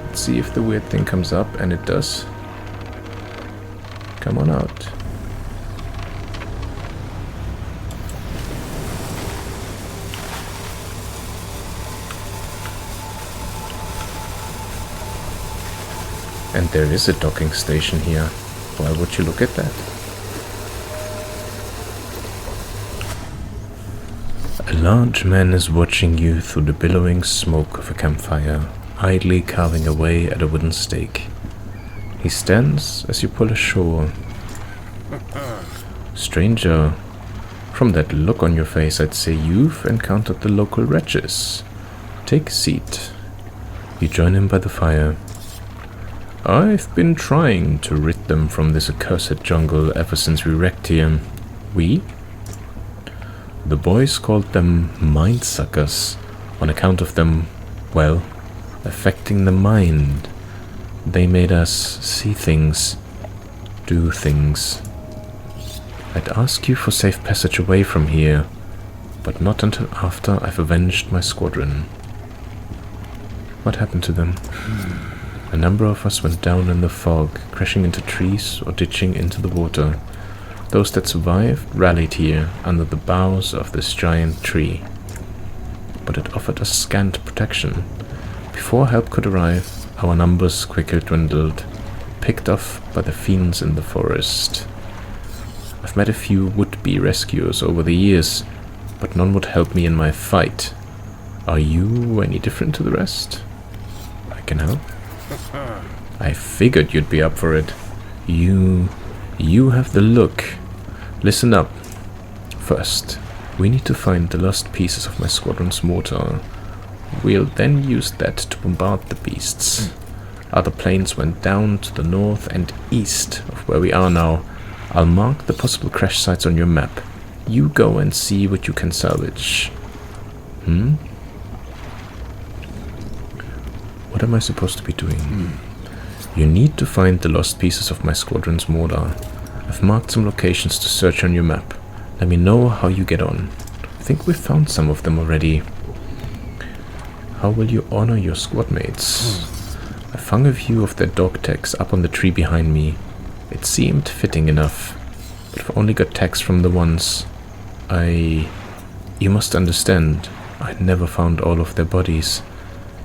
Let's see if the weird thing comes up, and it does. Come on out. And there is a docking station here. Why would you look at that? A large man is watching you through the billowing smoke of a campfire, idly carving away at a wooden stake. He stands as you pull ashore. Stranger, from that look on your face, I'd say you've encountered the local wretches. Take a seat. You join him by the fire. I've been trying to rid them from this accursed jungle ever since we wrecked here. We? The boys called them mind suckers on account of them, well, affecting the mind. They made us see things, do things. I'd ask you for safe passage away from here, but not until after I've avenged my squadron. What happened to them? A number of us went down in the fog, crashing into trees or ditching into the water. Those that survived rallied here under the boughs of this giant tree. But it offered us scant protection. Before help could arrive, our numbers quickly dwindled, picked off by the fiends in the forest. I've met a few would-be rescuers over the years, but none would help me in my fight. Are you any different to the rest? I can help. I figured you'd be up for it. You have the look. Listen up. First, we need to find the lost pieces of my squadron's mortar. We'll then use that to bombard the beasts. Other planes went down to the north and east of where we are now. I'll mark the possible crash sites on your map. You go and see what you can salvage. What am I supposed to be doing? You need to find the lost pieces of my squadron's mortar. I've marked some locations to search on your map. Let me know how you get on. I think we've found some of them already. How will you honor your squad mates? I found a view of their dog tags up on the tree behind me. It seemed fitting enough, but I've only got tags from the ones You must understand, I never found all of their bodies.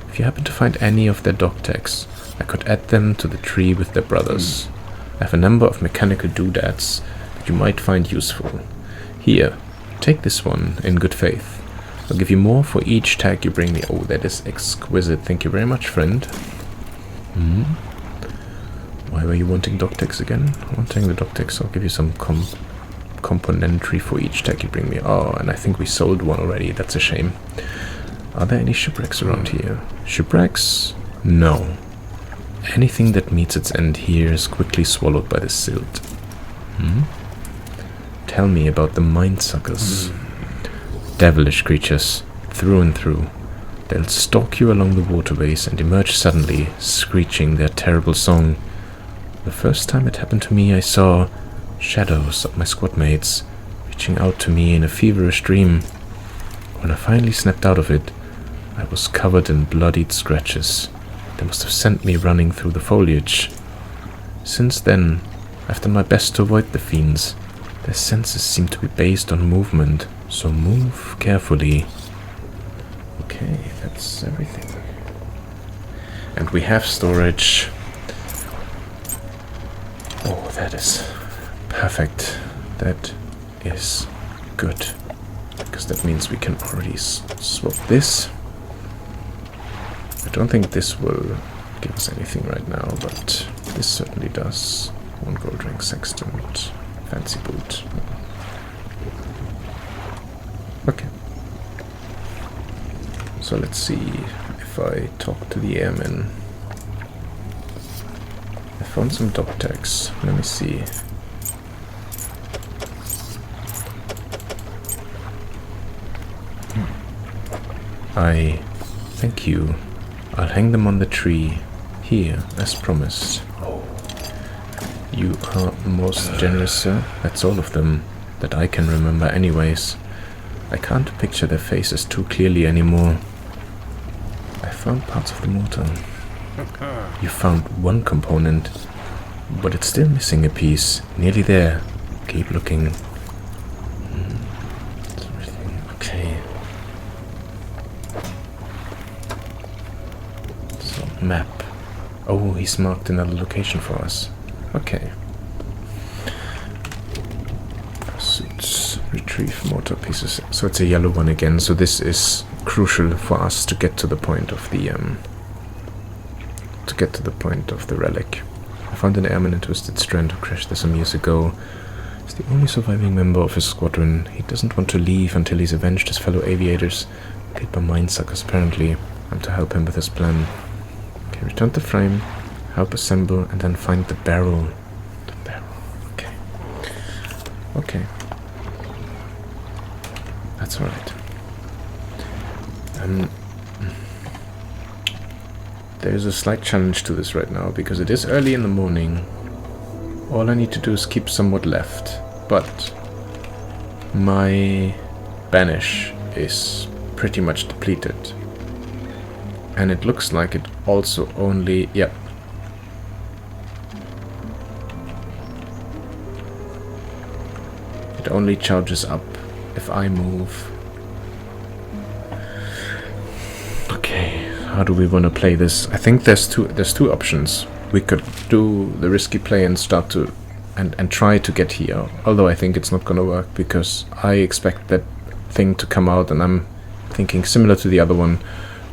If you happen to find any of their dog tags, I could add them to the tree with their brothers. I have a number of mechanical doodads that you might find useful. Here, take this one in good faith. I'll give you more for each tag you bring me. Oh, that is exquisite. Thank you very much, friend. Why were you wanting dog tags again? Wanting the dog tags. I'll give you some componentry for each tag you bring me. Oh, and I think we sold one already. That's a shame. Are there any shipwrecks around here? Shipwrecks? No. Anything that meets its end here is quickly swallowed by the silt. Tell me about the mind suckers. Devilish creatures, through and through. They'll stalk you along the waterways and emerge suddenly, screeching their terrible song. The first time it happened to me, I saw shadows of my squad mates reaching out to me in a feverish dream. When I finally snapped out of it, I was covered in bloodied scratches. They must have sent me running through the foliage. Since then, I've done my best to avoid the fiends. Their senses seem to be based on movement, so move carefully. Okay, that's everything. And we have storage. Oh, that is perfect. That is good. Because that means we can already swap this. I don't think this will give us anything right now, but this certainly does. 1 gold ring, sextant, fancy boot. Okay. So let's see if I talk to the airmen. I found some dog tags. Let me see. Thank you. I'll hang them on the tree, here, as promised. Oh. You are most generous, sir. That's all of them, that I can remember anyways. I can't picture their faces too clearly anymore. I found parts of the mortar. You found one component, but it's still missing a piece. Nearly there. Keep looking. Okay. So, map. Oh, he's marked another location for us. Okay. Pursuits. Retrieve mortar pieces. So it's a yellow one again. So this is crucial for us to get to the point of the relic. I found an airman in Twisted Strand who crashed there some years ago. He's the only surviving member of his squadron. He doesn't want to leave until he's avenged his fellow aviators, killed by minesuckers apparently. I'm to help him with his plan. Okay, return the frame, help assemble, and then find the barrel. The barrel, okay. Okay. That's alright. There's a slight challenge to this right now, because it is early in the morning. All I need to do is keep somewhat left, but my banish is pretty much depleted. And it looks like it also only... Yep. It only charges up if I move. Okay, how do we want to play this? I think there's two options. We could do the risky play and start to and try to get here. Although I think it's not gonna work, because I expect that thing to come out, and I'm thinking similar to the other one,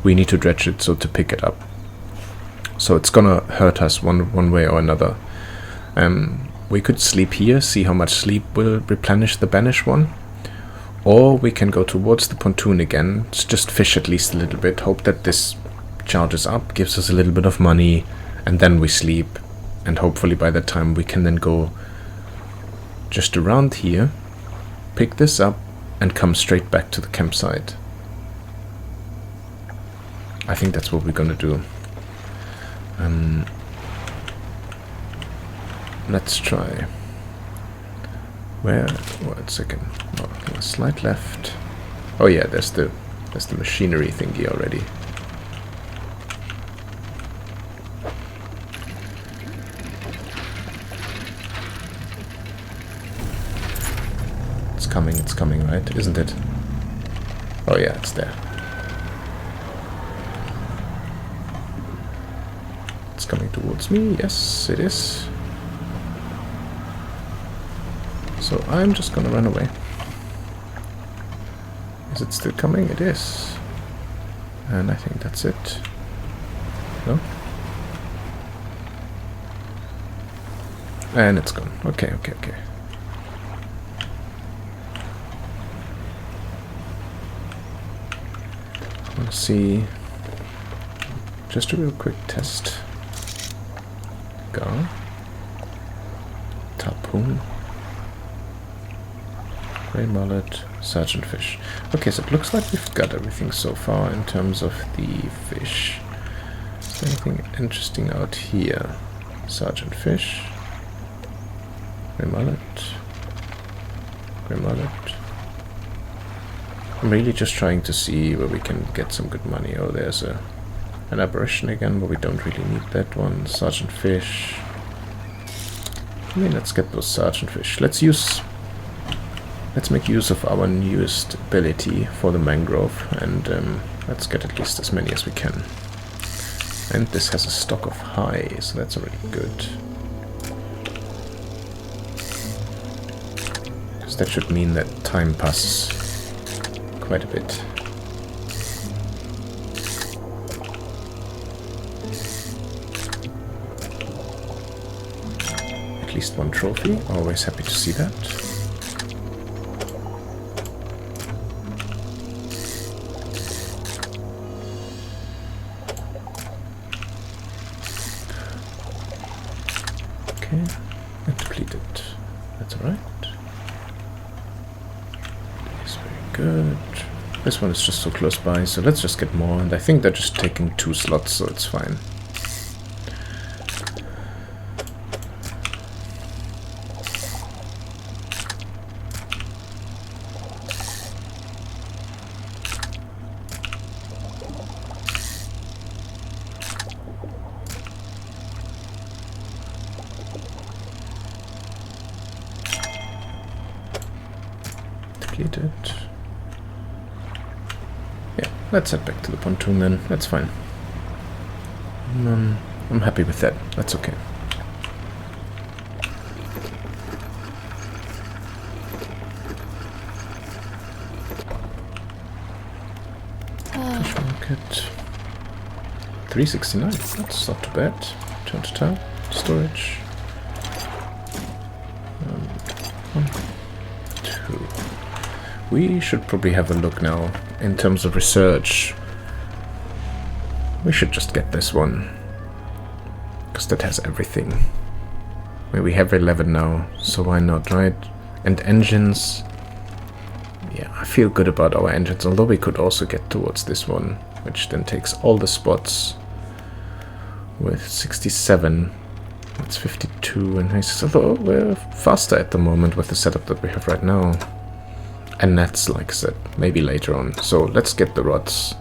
we need to dredge it, so to pick it up. So it's gonna hurt us one way or another. We could sleep here, see how much sleep will replenish the banish one. Or we can go towards the pontoon again, just fish at least a little bit, hope that this charges up, gives us a little bit of money, and then we sleep. And hopefully by that time we can then go just around here, pick this up, and come straight back to the campsite. I think that's what we're gonna do. Let's try. Where? 1 second. Oh, a slight left. Oh yeah, there's the machinery thingy already. It's coming, right? Isn't it? Oh yeah, it's there. It's coming towards me. Yes, it is. So I'm just gonna run away. Is it still coming? It is. And I think that's it. No? And it's gone. Okay. Let's see. Just a real quick test. Go. Harpoon. Grey mullet, sergeant fish. Okay, so it looks like we've got everything so far in terms of the fish. Is there anything interesting out here? Sergeant fish. Grey mullet. Grey mullet. I'm really just trying to see where we can get some good money. Oh, there's an apparition again, but we don't really need that one. Sergeant fish. I mean, let's get those sergeant fish. Let's make use of our newest ability for the mangrove, and let's get at least as many as we can. And this has a stock of high, so that's already good. Because that should mean that time passes quite a bit. At least one trophy, always happy to see that. Okay, and depleted. That's alright. That's very good. This one is just so close by, so let's just get more. And I think they're just taking 2 slots, so it's fine. Depleted. Yeah, let's head back to the pontoon then. That's fine. I'm happy with that. That's okay. Fish market. 369. That's not too bad. Turn to tab. Storage. 1, 2. We should probably have a look now in terms of research. We should just get this one, because that has everything. We have 11 now, so why not, right? And engines. Yeah, I feel good about our engines, although we could also get towards this one, which then takes all the spots. with 67. That's 52, and although we're faster at the moment with the setup that we have right now. And that's, like I said, maybe later on. So let's get the rods.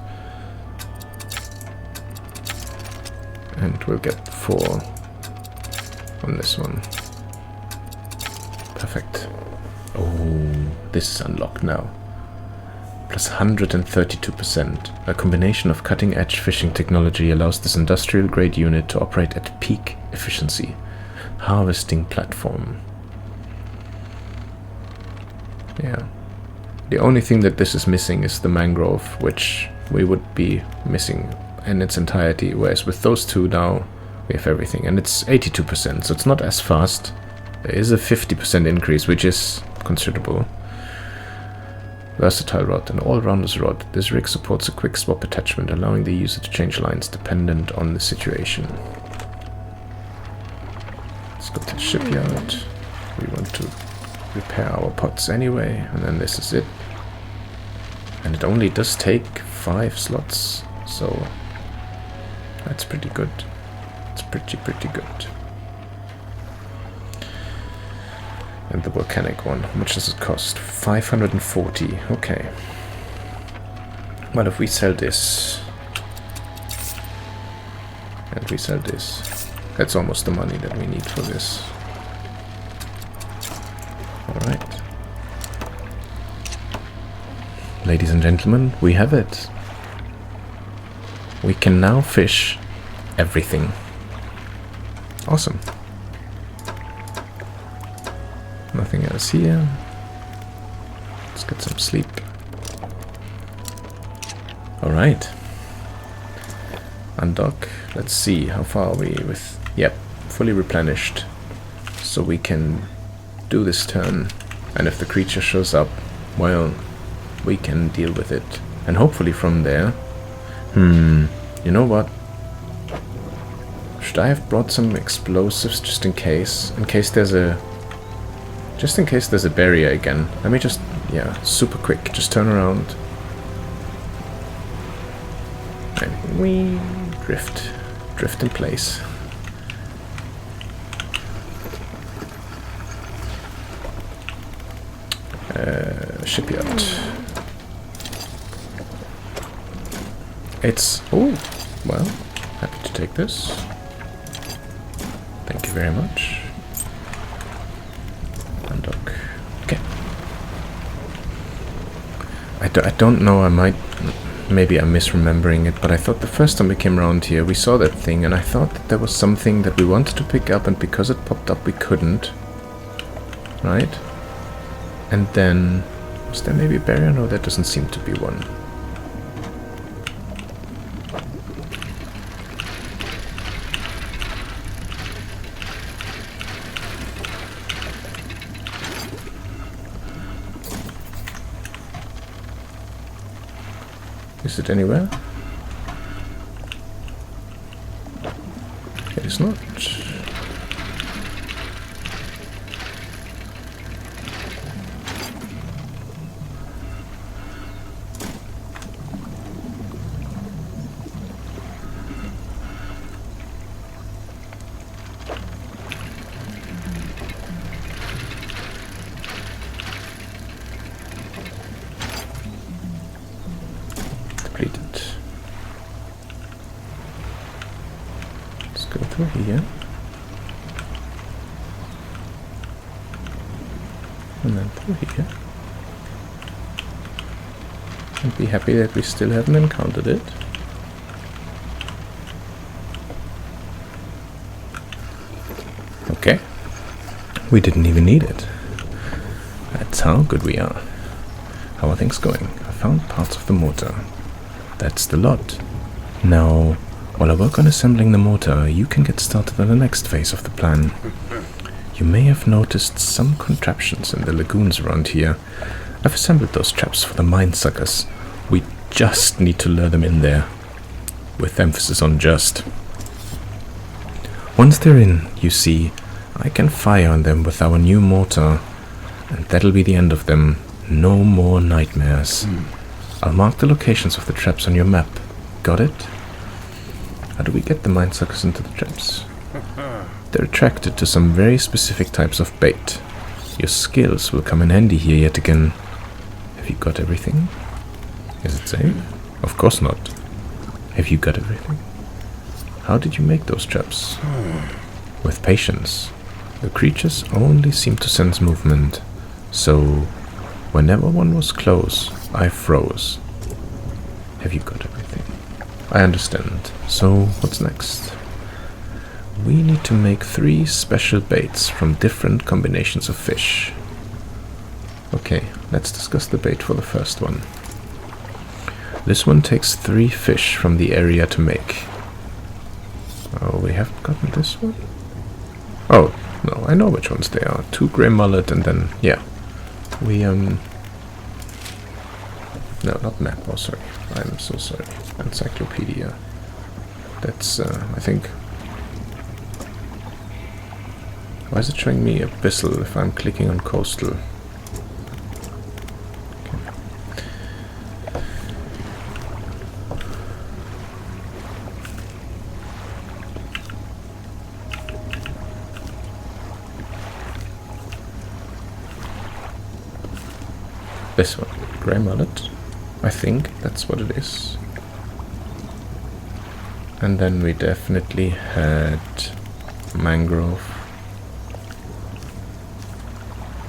And we'll get 4 on this one. Perfect. Oh, this is unlocked now. Plus 132%. A combination of cutting-edge fishing technology allows this industrial-grade unit to operate at peak efficiency. Harvesting platform. Yeah. The only thing that this is missing is the mangrove, which we would be missing in its entirety, whereas with those two now, we have everything. And it's 82%, so it's not as fast. There is a 50% increase, which is considerable. Versatile rod, an all-rounders rod. This rig supports a quick swap attachment, allowing the user to change lines dependent on the situation. Let's go to the shipyard. We want to repair our pots anyway, and then this is it. And it only does take 5 slots, so that's pretty good. It's pretty good. And the volcanic one, how much does it cost? 540, okay. Well, if we sell this, and we sell this, that's almost the money that we need for this. Alright. Ladies and gentlemen, we have it. We can now fish everything. Awesome. Nothing else here. Let's get some sleep. Alright. Undock. Let's see, how far are we with... Yep, fully replenished. So we can do this turn. And if the creature shows up, well, we can deal with it. And hopefully from there... you know what? Should I have brought some explosives just in case? In case there's a... Just in case there's a barrier again. Let me just, yeah, super quick. Just turn around. And we drift. Drift in place. Shipyard. It's... Oh, well, happy to take this. Thank you very much. Undock. Okay. I don't know, I might... Maybe I'm misremembering it, but I thought the first time we came around here, we saw that thing, and I thought that there was something that we wanted to pick up, and because it popped up, we couldn't. Right? And then... Was there maybe a barrier? No, there doesn't seem to be one. Is it anywhere? It is not. Here and then through here, and be happy that we still haven't encountered it. Okay, we didn't even need it. That's how good we are. How are things going? I found parts of the motor. That's the lot. Now, while I work on assembling the motor, you can get started on the next phase of the plan. You may have noticed some contraptions in the lagoons around here. I've assembled those traps for the mine suckers. We just need to lure them in there. With emphasis on just. Once they're in, you see, I can fire on them with our new mortar. And that'll be the end of them. No more nightmares. I'll mark the locations of the traps on your map. Got it? How do we get the mine suckers into the traps? They're attracted to some very specific types of bait. Your skills will come in handy here yet again. Have you got everything? Is it safe? Of course not. Have you got everything? How did you make those traps? With patience. The creatures only seem to sense movement, so whenever one was close, I froze. Have you got everything? I understand. So, what's next? We need to make 3 special baits from different combinations of fish. Okay, let's discuss the bait for the first one. This one takes 3 fish from the area to make. Oh, we haven't gotten this one? Oh, no, I know which ones they are. 2 grey mullet and then, yeah. We, no, not map, oh sorry. I'm so sorry. Encyclopedia. That's, I think... Why is it showing me abyssal if I'm clicking on coastal? This one, grey mullet. I think that's what it is. And then we definitely had mangrove.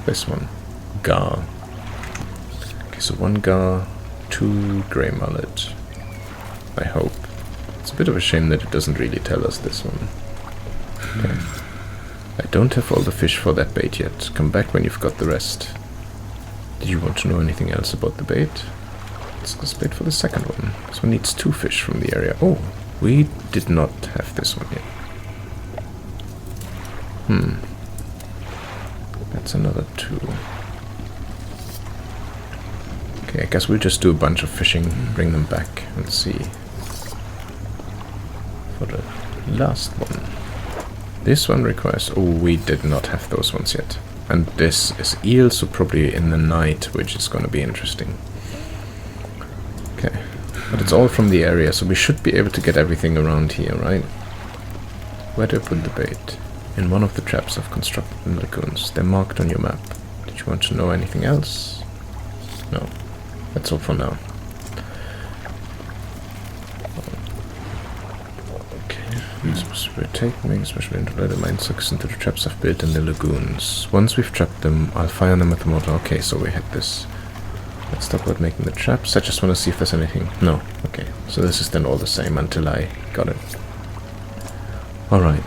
This one, gar. Okay, so 1 gar, 2 grey mullet. I hope. It's a bit of a shame that it doesn't really tell us this one. Okay. I don't have all the fish for that bait yet. Come back when you've got the rest. Did you want to know anything else about the bait? Let's just bait for the second one. This one needs 2 fish from the area. Oh, we did not have this one yet. That's another 2. Okay, I guess we'll just do a bunch of fishing, bring them back, and see. For the last one. This one requires... Oh, we did not have those ones yet. And this is eel, so probably in the night, which is going to be interesting. Okay. But it's all from the area, so we should be able to get everything around here, right? Where do I put the bait? In one of the traps I've constructed in lagoons. They're marked on your map. Did you want to know anything else? No. That's all for now. Okay. We're taking special integrated mine sucks into the traps I've built in the lagoons. Once we've trapped them, I'll fire them with the mortar. Okay, so we had this. Let's stop about making the traps. I just want to see if there's anything. No. Okay. So this is then all the same until I got it. Alright.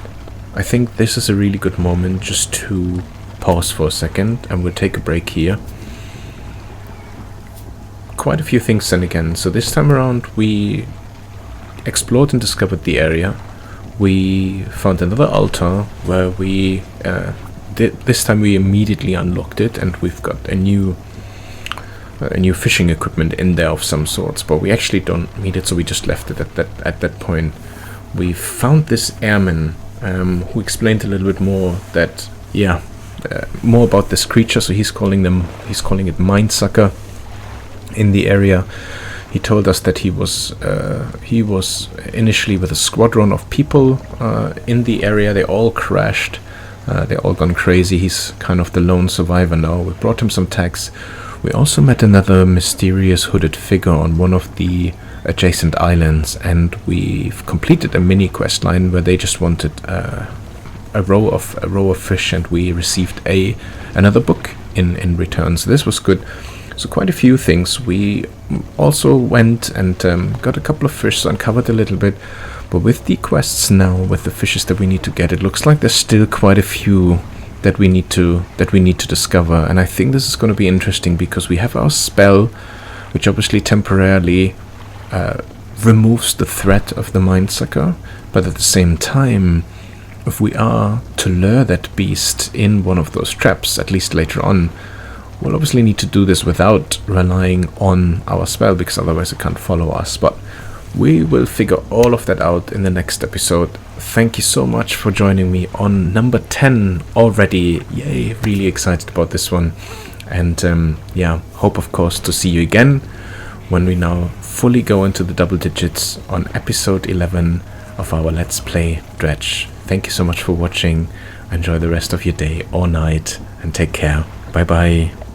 I think this is a really good moment just to pause for a second, and we'll take a break here. Quite a few things then again. So this time around we explored and discovered the area. We found another altar where we this time we immediately unlocked it, and we've got a new fishing equipment in there of some sorts, but we actually don't need it, so we just left it at that point. We found this airman who explained a little bit more that more about this creature. So he's calling it mine sucker in the area. He told us that he was initially with a squadron of people in the area. They all crashed. They all gone crazy. He's kind of the lone survivor now. We brought him some tags. We also met another mysterious hooded figure on one of the adjacent islands, and we've completed a mini quest line where they just wanted a row of fish, and we received another book in return. So this was good. So quite a few things. We also went and got a couple of fish, so uncovered a little bit. But with the quests now, with the fishes that we need to get, it looks like there's still quite a few that we need to discover. And I think this is going to be interesting because we have our spell, which obviously temporarily removes the threat of the mine sucker, but at the same time, if we are to lure that beast in one of those traps, at least later on, we'll obviously need to do this without relying on our spell, because otherwise it can't follow us. But we will figure all of that out in the next episode. Thank you so much for joining me on number 10 already. Yay, really excited about this one. And hope of course to see you again when we now fully go into the double digits on episode 11 of our Let's Play Dredge. Thank you so much for watching. Enjoy the rest of your day or night, and take care. Bye bye.